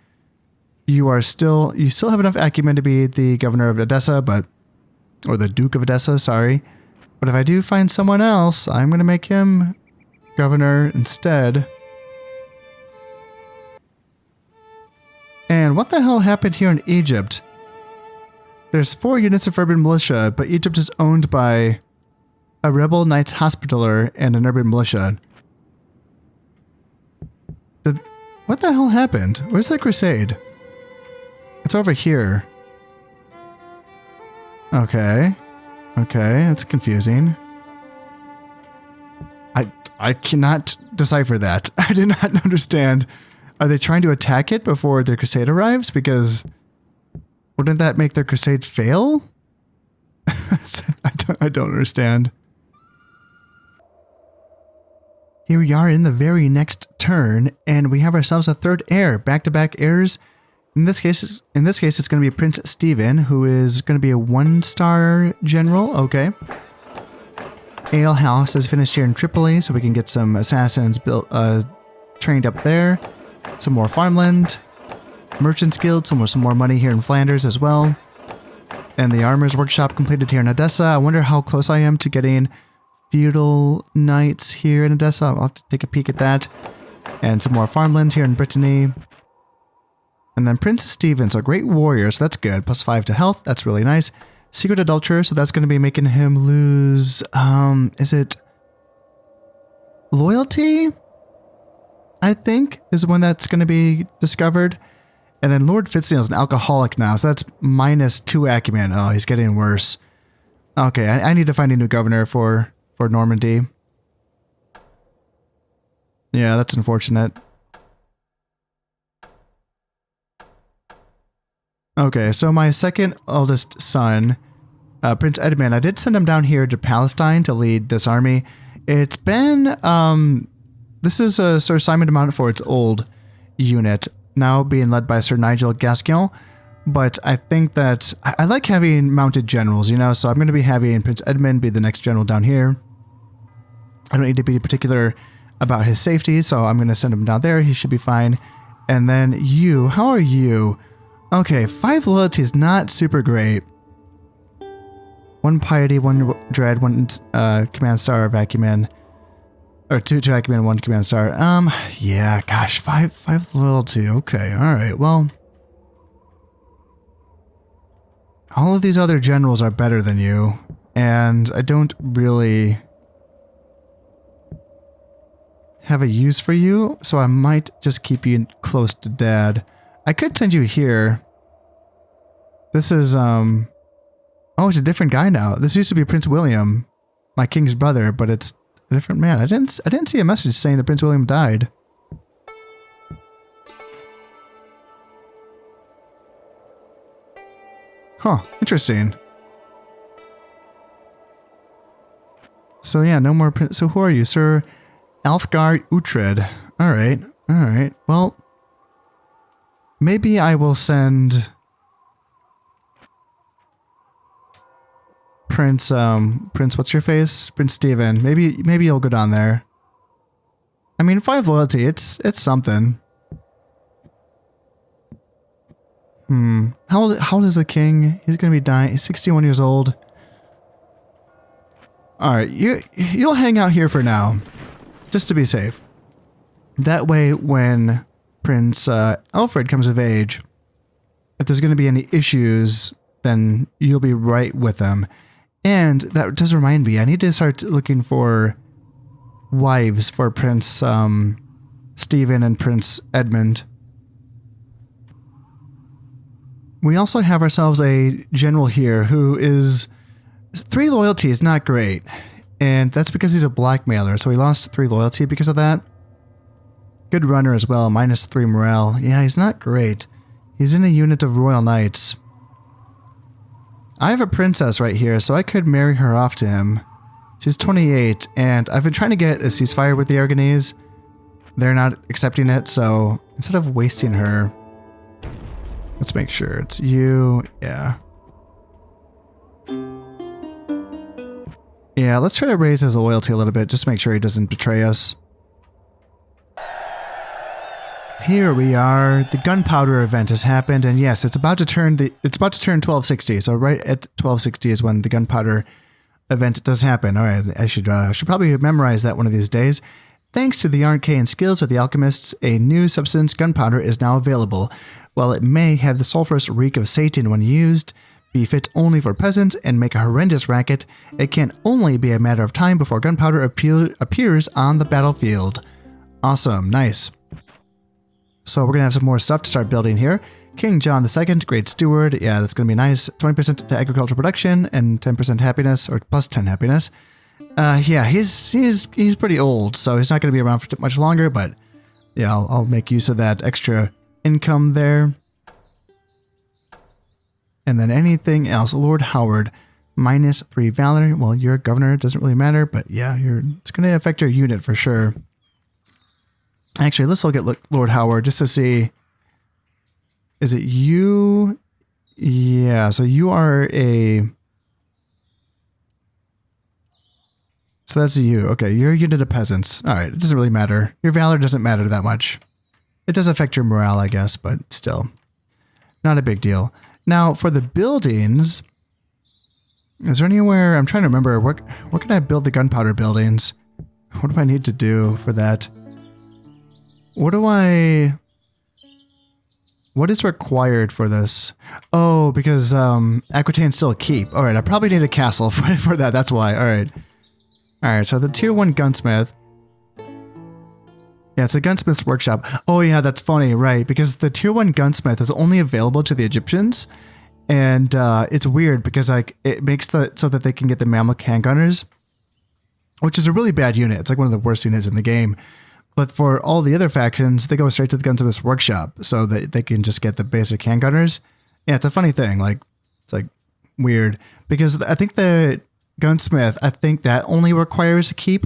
you still have enough acumen to be the governor of Edessa, or the Duke of Edessa, sorry. But if I do find someone else, I'm going to make him governor instead. And what the hell happened here in Egypt? There's 4 units of urban militia, but Egypt is owned by a rebel Knights Hospitaller and an urban militia. What the hell happened? Where's that crusade? It's over here. Okay. Okay, that's confusing. I cannot decipher that. I do not understand. Are they trying to attack it before their crusade arrives? Because wouldn't that make their crusade fail? I don't understand. Here we are in the very next turn, and we have ourselves a 3rd heir, back-to-back heirs. In this case, it's going to be Prince Stephen, who is going to be a 1-star general. Okay. Ale House is finished here in Tripoli, so we can get some assassins built, trained up there. Some more farmland. Merchants Guild, some more money here in Flanders as well. And the Armor's Workshop completed here in Edessa. I wonder how close I am to getting feudal knights here in Edessa. I'll have to take a peek at that. And some more farmland here in Brittany. And then Prince Stephen, so great warrior, so that's good. +5 to health, that's really nice. Secret Adulterer, so that's going to be making him lose, is it loyalty? I think is one that's going to be discovered. And then Lord Fitzneel is an alcoholic now, so that's -2 acumen. Oh, he's getting worse. Okay, I need to find a new governor for Normandy. Yeah, that's unfortunate. Okay, so my second oldest son, Prince Edmund, I did send him down here to Palestine to lead this army. It's been, this is Sir Simon de Montfort's old unit, now being led by Sir Nigel Gascoigne, but I think that, I like having mounted generals, you know, so I'm going to be having Prince Edmund be the next general down here. I don't need to be particular about his safety, so I'm going to send him down there, he should be fine. And then you, how are you? Okay, 5 loyalty is not super great. 1 piety, 1 dread, 1 command star of acumen. Or 2 acumen, 1 command star. Yeah, gosh, 5 loyalty. Okay, alright, well. All of these other generals are better than you. And I don't really have a use for you, so I might just keep you close to Dad. I could send you here. This is, oh, it's a different guy now. This used to be Prince William, my king's brother, but it's a different man. I didn't see a message saying that Prince William died. Huh, interesting. So yeah, no more Prince. So who are you? Sir Alfgar Uhtred. Alright, alright. Well, maybe I will send Prince what's your face? Prince Stephen. Maybe you'll go down there. I mean, 5 loyalty, it's something. How old is the king? He's gonna be dying. He's 61 years old. Alright, you'll hang out here for now. Just to be safe. That way, when Prince Alfred comes of age, if there's going to be any issues, then you'll be right with them. And that does remind me, I need to start looking for wives for Prince Stephen and Prince Edmund. We also have ourselves a general here who is 3 loyalty is not great. And that's because he's a blackmailer, so he lost 3 loyalty because of that. Good runner as well, -3 morale. Yeah, he's not great. He's in a unit of Royal Knights. I have a princess right here, so I could marry her off to him. She's 28, and I've been trying to get a ceasefire with the Aragonese. They're not accepting it, so instead of wasting her, let's make sure it's you. Yeah. Yeah, let's try to raise his loyalty a little bit, just to make sure he doesn't betray us. Here we are. The gunpowder event has happened, and yes, it's about to turn 1260. So right at 1260 is when the gunpowder event does happen. All right, I should probably memorize that one of these days. Thanks to the arcane skills of the alchemists, a new substance, gunpowder, is now available. While it may have the sulfurous reek of Satan when used, be fit only for peasants, and make a horrendous racket, it can only be a matter of time before gunpowder appears on the battlefield. Awesome, nice. So we're going to have some more stuff to start building here. King John II, Great Steward. Yeah, that's going to be nice. 20% to agricultural production and 10% happiness, or plus 10 happiness. Yeah, he's pretty old, so he's not going to be around for much longer, but yeah, I'll make use of that extra income there. And then anything else. Lord Howard, -3 valor. Well, you're a governor, it doesn't really matter, but yeah, it's going to affect your unit for sure. Actually, let's look at Lord Howard just to see. Is it you? Yeah, so you are a... So that's you. Okay, you're a unit of peasants. All right, it doesn't really matter. Your valor doesn't matter that much. It does affect your morale, I guess, but still. Not a big deal. Now, for the buildings... Is there anywhere... I'm trying to remember. Where can I build the gunpowder buildings? What do I need to do for that? What is required for this? Oh, because Aquitaine's still a keep. All right, I probably need a castle for that. That's why. All right. All right, so the tier 1 gunsmith. Yeah, it's a gunsmith's workshop. Oh yeah, that's funny, right? Because the tier 1 gunsmith is only available to the Egyptians. And it's weird because like it makes so that they can get the Mamluk handgunners, which is a really bad unit. It's like one of the worst units in the game. But for all the other factions, they go straight to the gunsmith's workshop so that they can just get the basic handgunners. Yeah, it's a funny thing. Like, it's like weird because I think the gunsmith, I think that only requires a keep.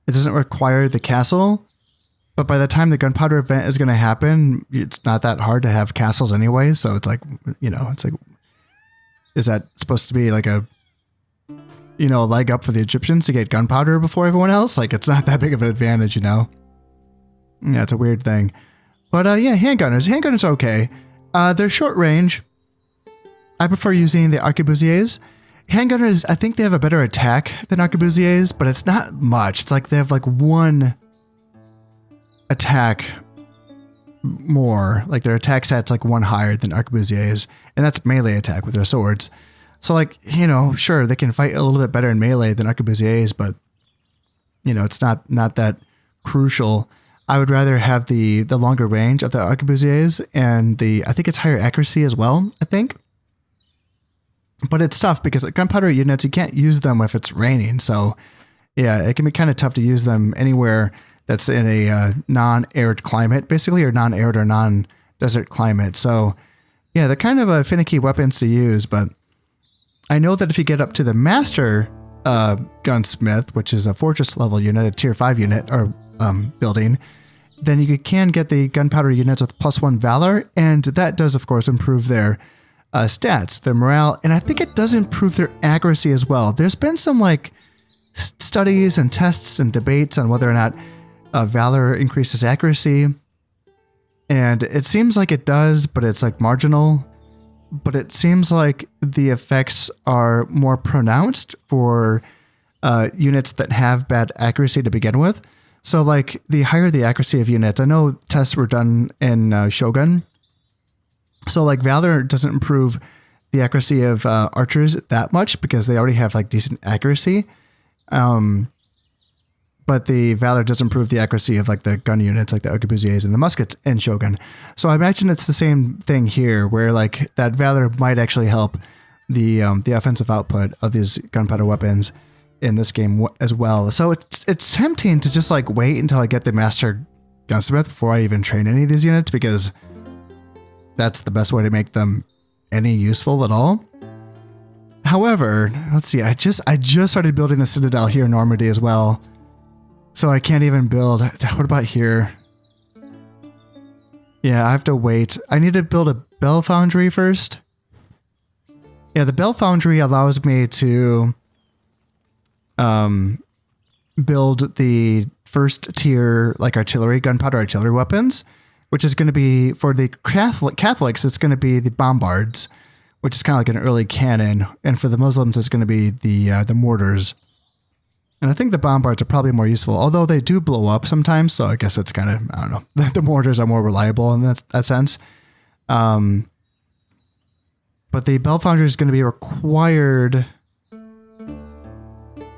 It doesn't require the castle. But by the time the gunpowder event is going to happen, it's not that hard to have castles anyway. So it's like, you know, it's like, is that supposed to be like a, you know, a leg up for the Egyptians to get gunpowder before everyone else? Like, it's not that big of an advantage, you know? Yeah, it's a weird thing. But yeah, handgunners. Handgunners are okay. They're short range. I prefer using the arquebusiers. Handgunners, I think they have a better attack than arquebusiers, but it's not much. It's like they have like one attack more. Like their attack stat's like one higher than arquebusiers, and that's melee attack with their swords. So like, you know, sure, they can fight a little bit better in melee than arquebusiers, but you know, it's not that crucial. I would rather have the longer range of the arquebusiers and I think it's higher accuracy as well, I think. But it's tough because gunpowder units, you can't use them if it's raining. So yeah, it can be kind of tough to use them anywhere that's in a non-arid climate, basically, or non-arid or non-desert climate. So yeah, they're kind of finicky weapons to use, but I know that if you get up to the master gunsmith, which is a fortress level unit, a tier 5 unit or building, then you can get the gunpowder units with +1 valor, and that does of course improve their stats, their morale, and I think it does improve their accuracy as well. There's been some like studies and tests and debates on whether or not valor increases accuracy, and it seems like it does, but it's like marginal. But it seems like the effects are more pronounced for units that have bad accuracy to begin with. So like the higher the accuracy of units, I know tests were done in Shogun. So like valor doesn't improve the accuracy of archers that much because they already have like decent accuracy. But the valor does improve the accuracy of like the gun units, like the arquebusiers and the muskets in Shogun. So I imagine it's the same thing here, where like that valor might actually help the offensive output of these gunpowder weapons in this game as well. So it's tempting to just like wait until I get the master gunsmith before I even train any of these units, because that's the best way to make them any useful at all. However, let's see. I just started building the Citadel here in Normandy as well. So I can't even build. What about here? Yeah, I have to wait. I need to build a Bell Foundry first. Yeah, the Bell Foundry allows me to build the first tier like gunpowder artillery weapons, which is going to be for the Catholics. It's going to be the bombards, which is kind of like an early cannon, and for the Muslims, it's going to be the mortars. And I think the bombards are probably more useful, although they do blow up sometimes. So I guess it's kind of, I don't know, the mortars are more reliable in that sense. But the Bell Foundry is going to be required.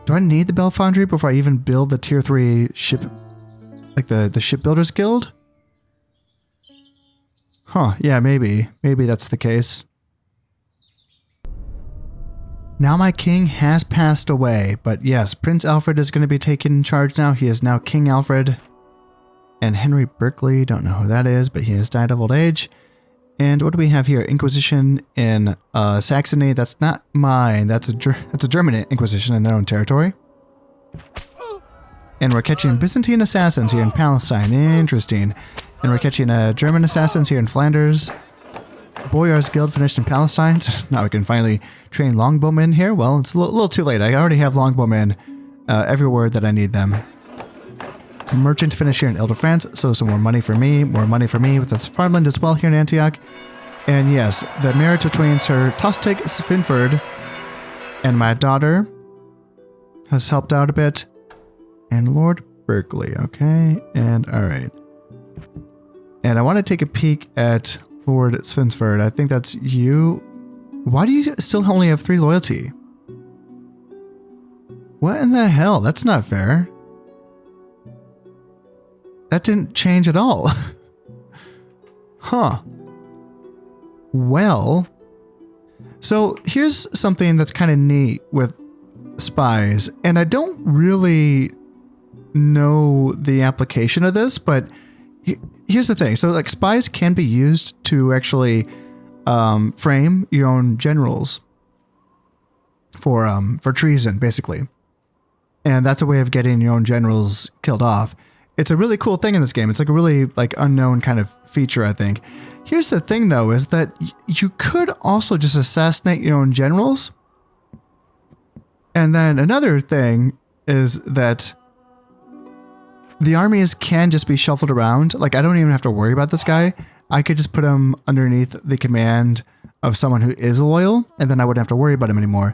Do I need the Bell Foundry before I even build the tier 3 ship, like the Shipbuilders Guild? Huh, yeah, maybe. Maybe that's the case. Now my king has passed away, but yes, Prince Alfred is going to be taking charge now. He is now King Alfred. And Henry Berkeley, don't know who that is, but he has died of old age. And what do we have here? Inquisition in Saxony. That's not mine. That's a German Inquisition in their own territory. And we're catching Byzantine assassins here in Palestine. Interesting. And we're catching German assassins here in Flanders. Boyar's Guild finished in Palestine. So now we can finally train longbowmen here. Well, it's a little too late. I already have longbowmen everywhere that I need them. Merchant finish here in Ile-de-France, so some more money for me with this farmland as well here in Antioch. And yes, the marriage between Sir Tostig Svinford and my daughter has helped out a bit. And Lord Berkeley, okay, and all right. And I want to take a peek at Lord Svinsford. I think that's you. Why do you still only have 3 loyalty? What in the hell? That's not fair. That didn't change at all. Huh. Well, so here's something that's kind of neat with spies, and I don't really know the application of this, but here's the thing. So like spies can be used to actually frame your own generals for treason, basically. And that's a way of getting your own generals killed off. It's a really cool thing in this game. It's like a really like unknown kind of feature, I think. Here's the thing though, is that you could also just assassinate your own generals. And then another thing is that the armies can just be shuffled around. Like I don't even have to worry about this guy. I could just put him underneath the command of someone who is loyal, and then I wouldn't have to worry about him anymore.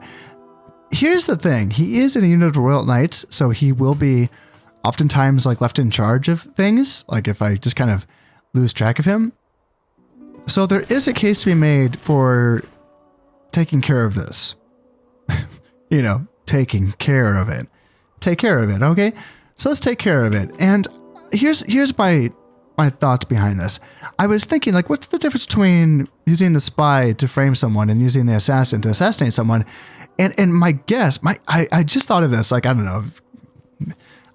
Here's the thing. He is in a unit of Royal Knights, so he will be oftentimes like left in charge of things, like if I just kind of lose track of him. So there is a case to be made for taking care of this. You know, taking care of it. Take care of it, okay? So let's take care of it. And here's my thoughts behind this. I was thinking, like, what's the difference between using the spy to frame someone and using the assassin to assassinate someone? And my guess, I just thought of this, like, I don't know.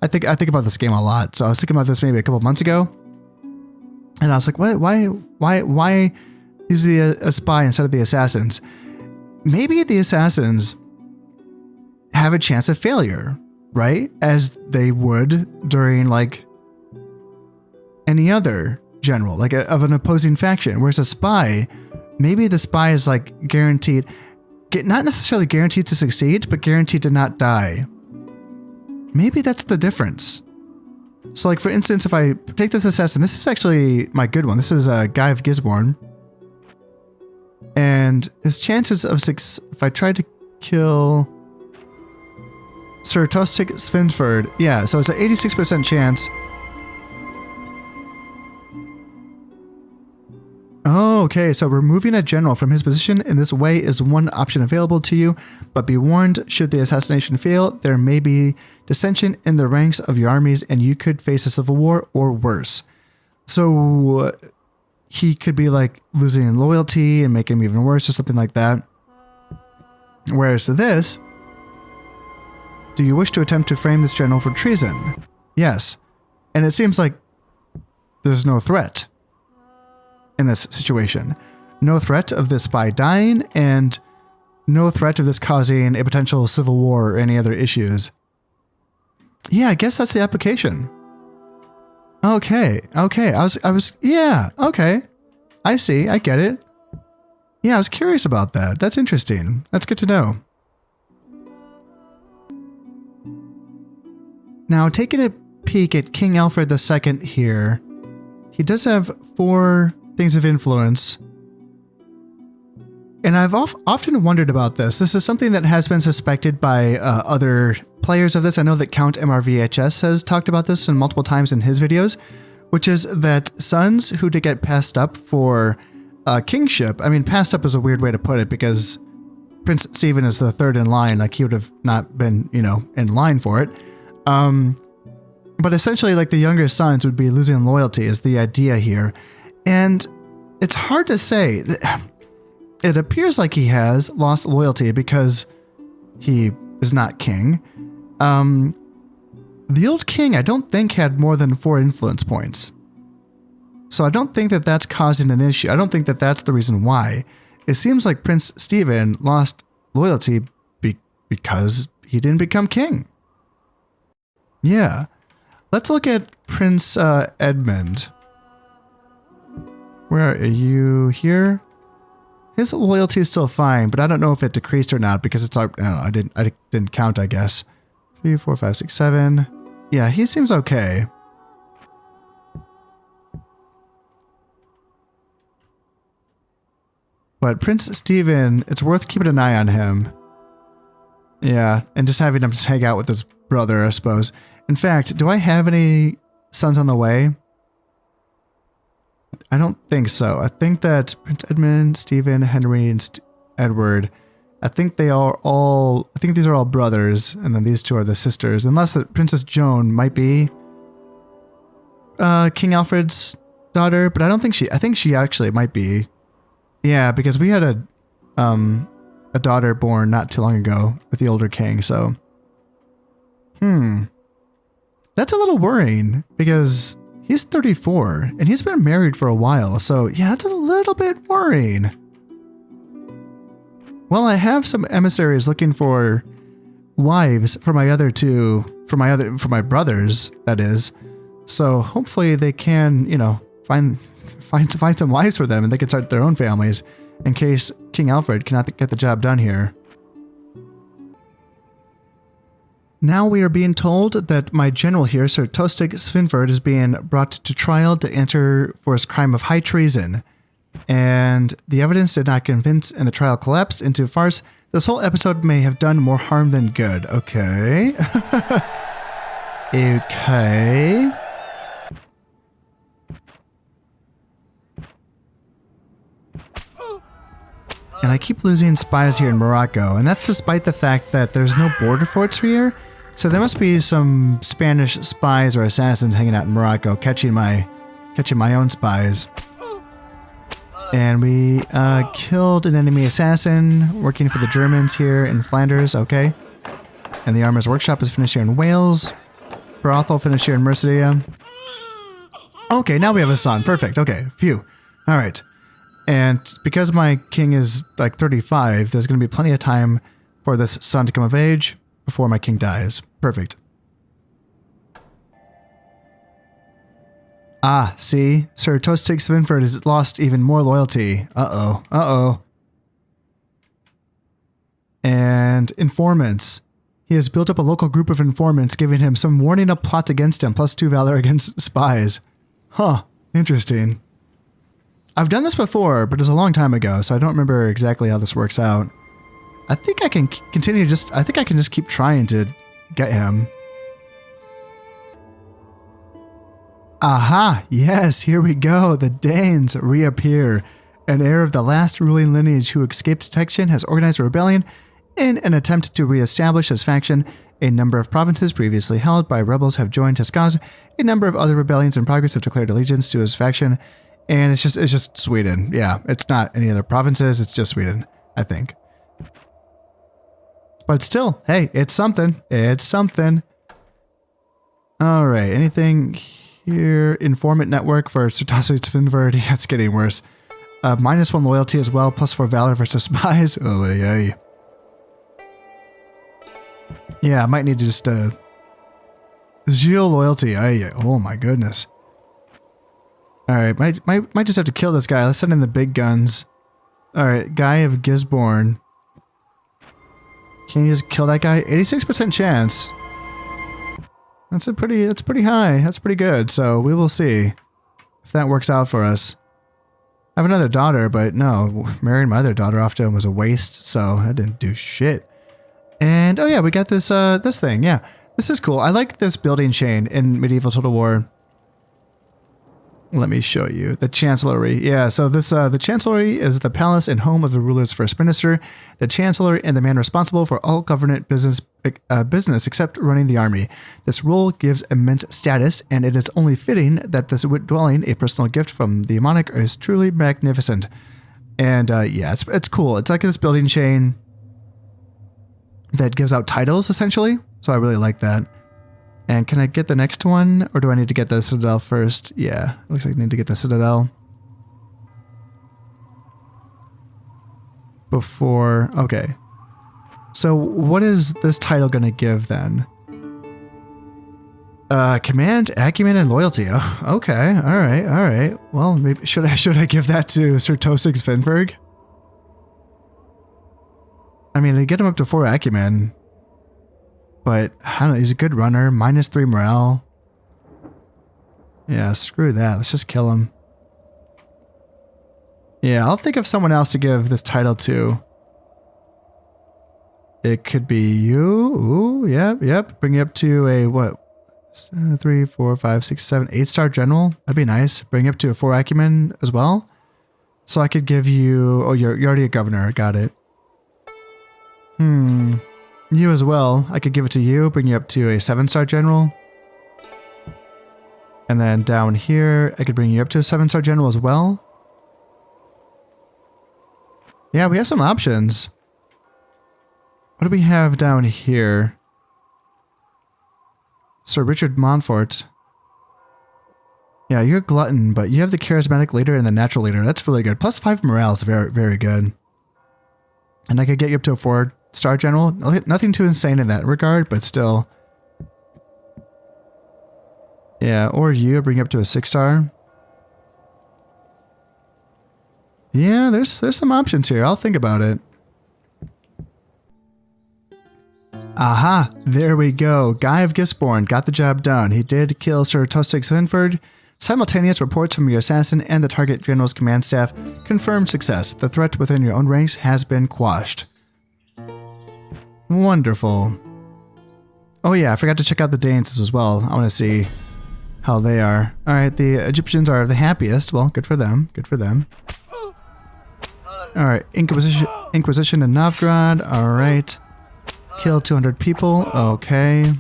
I think about this game a lot. So I was thinking about this maybe a couple months ago. And I was like, why use a spy instead of the assassins? Maybe the assassins have a chance of failure, right? As they would during like any other general, like of an opposing faction. Whereas a spy, maybe the spy is like guaranteed, not necessarily guaranteed to succeed, but guaranteed to not die. Maybe that's the difference. So like, for instance, if I take this assassin, this is actually my good one. This is Guy of Gisborne. And his chances of success, if I tried to kill Sir Tostig Svinford, yeah, so it's an 86% chance. Oh, okay, so removing a general from his position in this way is one option available to you, but be warned, should the assassination fail, there may be dissension in the ranks of your armies and you could face a civil war or worse. So he could be like losing loyalty and make him even worse or something like that. Whereas this, do you wish to attempt to frame this general for treason? Yes. And it seems like there's no threat in this situation. No threat of this spy dying, and No threat of this causing a potential civil war or any other issues. Yeah, I guess that's the application. Okay. Yeah, okay. I see, I get it. Yeah, I was curious about that. That's interesting. That's good to know. Now, taking a peek at King Alfred II here, he does have 4 things of influence. And I've often wondered about this. This is something that has been suspected by other players of this. I know that Count MRVHS has talked about this multiple times in his videos, which is that sons who did get passed up for kingship, I mean, passed up is a weird way to put it because Prince Stephen is the 3rd in line, like he would have not been, you know, in line for it. But essentially, like the younger sons would be losing loyalty is the idea here. And it's hard to say. It appears like he has lost loyalty because he is not king. The old king, I don't think, had more than 4 influence points. So I don't think that that's causing an issue. I don't think that that's the reason why. It seems like Prince Stephen lost loyalty because he didn't become king. Yeah. Let's look at Prince Edmund. Where are you? Here? His loyalty is still fine, but I don't know if it decreased or not because it's, I don't know, I didn't count, I guess. 3, 4, 5, 6, 7. Yeah, he seems okay. But Prince Stephen, it's worth keeping an eye on him. Yeah, and just having him just hang out with his brother, I suppose. In fact, do I have any sons on the way? I don't think so. I think that Prince Edmund, Stephen, Henry, and Edward, I think they are all, I think these are all brothers, and then these 2 are the sisters, unless Princess Joan might be King Alfred's daughter, but I don't think I think she actually might be. Yeah, because we had a daughter born not too long ago with the older king, so. That's a little worrying, because he's 34, and he's been married for a while, so yeah, that's a little bit worrying. Well, I have some emissaries looking for wives for my other 2, for my brothers, that is. So hopefully they can, you know, find some wives for them and they can start their own families in case King Alfred cannot get the job done here. Now we are being told that my general here, Sir Tostig Svinford, is being brought to trial to answer for his crime of high treason. And the evidence did not convince and the trial collapsed into farce. This whole episode may have done more harm than good. Okay. Okay. And I keep losing spies here in Morocco, and that's despite the fact that there's no border forts here. So there must be some Spanish spies or assassins hanging out in Morocco, catching my own spies. And we killed an enemy assassin working for the Germans here in Flanders. Okay. And the Armorer's Workshop is finished here in Wales. Brothel finished here in Mercia. Okay, now we have a son. Perfect. Okay, phew. All right. And because my king is like 35, there's going to be plenty of time for this son to come of age before my king dies. Perfect. Ah, see? Sir Tostig Svinford has lost even more loyalty. Uh-oh. Uh-oh. And informants. He has built up a local group of informants, giving him some warning up plots against him, +2 valor against spies. Huh. Interesting. I've done this before, but it was a long time ago, so I don't remember exactly how this works out. I think I can continue I think I can just keep trying to get him. Aha! Yes, here we go. The Danes reappear. An heir of the last ruling lineage who escaped detection has organized a rebellion in an attempt to re-establish his faction. A number of provinces previously held by rebels have joined his cause. A number of other rebellions in progress have declared allegiance to his faction. And it's just Sweden. Yeah, it's not any other provinces. It's just Sweden, I think. But still, hey, it's something. It's something. All right, anything here? Informant network for Sir Tostig Svinford. Yeah, it's getting worse. -1 loyalty as well, +4 valor versus spies. Oh, yeah. Yeah, I might need to just zeal loyalty. Oh my goodness. All right, might just have to kill this guy. Let's send in the big guns. All right, Guy of Gisborne. Can you just kill that guy? 86% chance. That's pretty high. That's pretty good. So we will see if that works out for us. I have another daughter, but no, marrying my other daughter off to him was a waste, so that didn't do shit. And oh yeah, we got this this thing. Yeah, this is cool. I like this building chain in Medieval Total War. Let me show you the Chancellery. Yeah, so this the Chancellery is the palace and home of the ruler's first minister, the Chancellor, and the man responsible for all government business except running the army. This role gives immense status, and it is only fitting that this dwelling, a personal gift from the monarch, is truly magnificent. And yeah, it's cool. It's like this building chain that gives out titles essentially. So I really like that. And can I get the next one, or do I need to get the Citadel first? Yeah, looks like I need to get the Citadel. Before, okay. So what is this title going to give then? Command, acumen, and loyalty. Oh, okay, all right. Well, maybe should I give that to Sir Tosig Svenberg? I mean, they get him up to 4 acumen. But, I don't know, he's a good runner. -3 morale. Yeah, screw that. Let's just kill him. Yeah, I'll think of someone else to give this title to. It could be you. Ooh, yep. Bring you up to a, what? 3, 4, 5, 6, 7, 8-star general. That'd be nice. Bring you up to a 4 acumen as well. So I could give you... Oh, you're already a governor. Got it. You as well. I could give it to you, bring you up to a 7-star general. And then down here, I could bring you up to a 7-star general as well. Yeah, we have some options. What do we have down here? Sir Richard Montfort. Yeah, you're a glutton, but you have the charismatic leader and the natural leader. That's really good. +5 morale is very, very good. And I could get you up to a 4-star general. Nothing too insane in that regard, but still. Yeah, or you bring up to a 6-star. Yeah, there's some options here. I'll think about it. Aha, there we go. Guy of Gisborne got the job done. He did kill Sir Tostig Svenford. Simultaneous reports from your assassin and the target general's command staff confirmed success. The threat within your own ranks has been quashed. Wonderful. Oh yeah, I forgot to check out the Danes as well. I want to see how they are. Alright, the Egyptians are the happiest. Well, good for them. Good for them. Alright, Inquisition in Novgorod. Alright. Kill 200 people. Okay.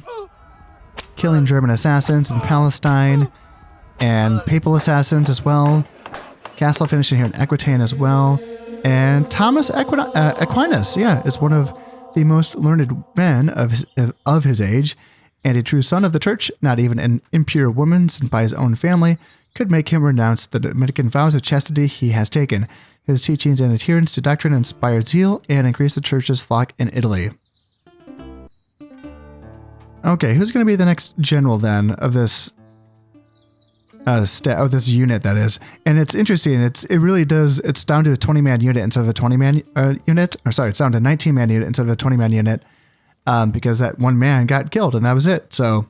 Killing German assassins in Palestine. And Papal assassins as well. Castle finishing here in Aquitaine as well. And Thomas Aquinas, yeah, is one of the most learned men of his age, and a true son of the church. Not even an impure woman sent by his own family could make him renounce the Dominican vows of chastity he has taken. His teachings and adherence to doctrine inspired zeal and increased the church's flock in Italy. Okay, who's going to be the next general then of this this unit, that is? And it's interesting. It really does. It's down to a 20-man unit instead of a 20-man unit. Or sorry, it's down to a 19-man unit instead of a 20-man unit, because that one man got killed and that was it. So,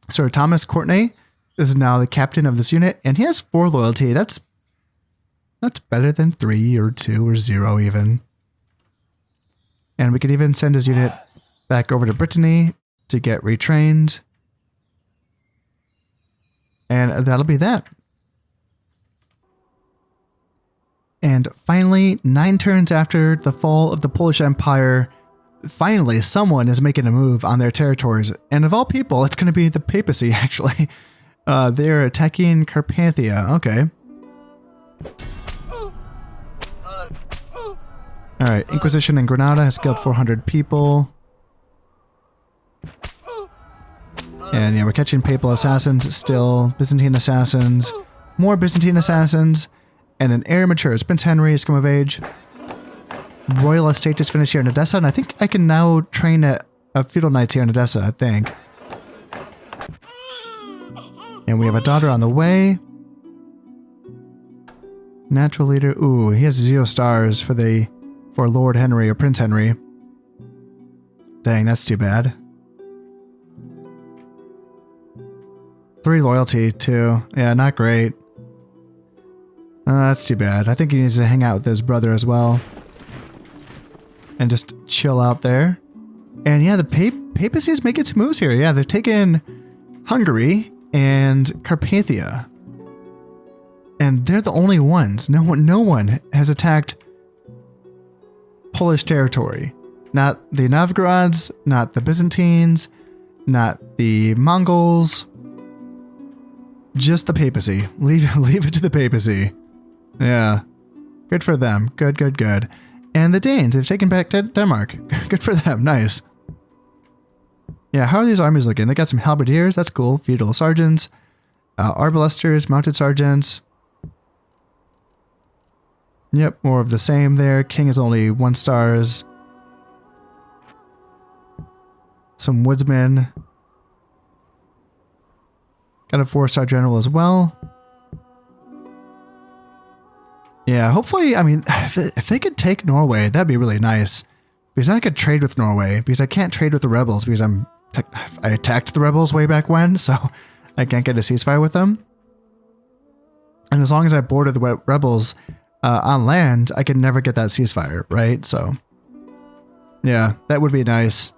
Sir Thomas Courtenay is now the captain of this unit, and he has 4 loyalty. That's better than 3 or 2 or 0 even. And we could even send his unit back over to Brittany to get retrained. And that'll be that. And finally, 9 turns after the fall of the Polish Empire, finally someone is making a move on their territories. And of all people, it's going to be the papacy, actually. They're attacking Carpathia. Okay. Alright, Inquisition in Granada has killed 400 people. And yeah, we're catching Papal assassins still, Byzantine assassins, more Byzantine assassins, and an heir matures. Prince Henry has come of age. Royal estate just finished here in Edessa, and I think I can now train a feudal knights here in Edessa, I think. And we have a daughter on the way. Natural leader. Ooh, he has 0 stars for Lord Henry or Prince Henry. Dang, that's too bad. 3 loyalty too. Yeah, not great. That's too bad. I think he needs to hang out with his brother as well. And just chill out there. And yeah, the papacy is making some moves here. Yeah, they've taken Hungary and Carpathia. And they're the only ones. No one has attacked Polish territory. Not the Novgorods, not the Byzantines, not the Mongols. Just the papacy. Leave it to the papacy. Yeah. Good for them. Good. And the Danes, they've taken back Denmark. Good for them. Nice. Yeah, how are these armies looking? They got some halberdiers. That's cool. Feudal sergeants. Arbalesters, mounted sergeants. Yep, more of the same there. King is only 1 stars. Some woodsmen. Got a 4-star general as well. Yeah, hopefully, I mean, if they could take Norway, that'd be really nice. Because then I could trade with Norway. Because I can't trade with the rebels because I attacked the rebels way back when, so I can't get a ceasefire with them. And as long as I border the rebels on land, I can never get that ceasefire, right? So, yeah, that would be nice.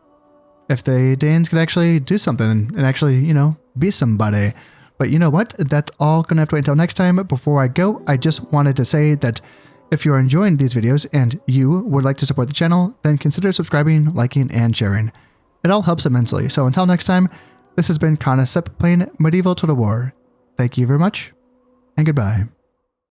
If the Danes could actually do something and actually, you know, be somebody. But you know what? That's all going to have to wait until next time. Before I go, I just wanted to say that if you're enjoying these videos and you would like to support the channel, then consider subscribing, liking, and sharing. It all helps immensely. So until next time, this has been Conasep playing Medieval Total War. Thank you very much, and goodbye.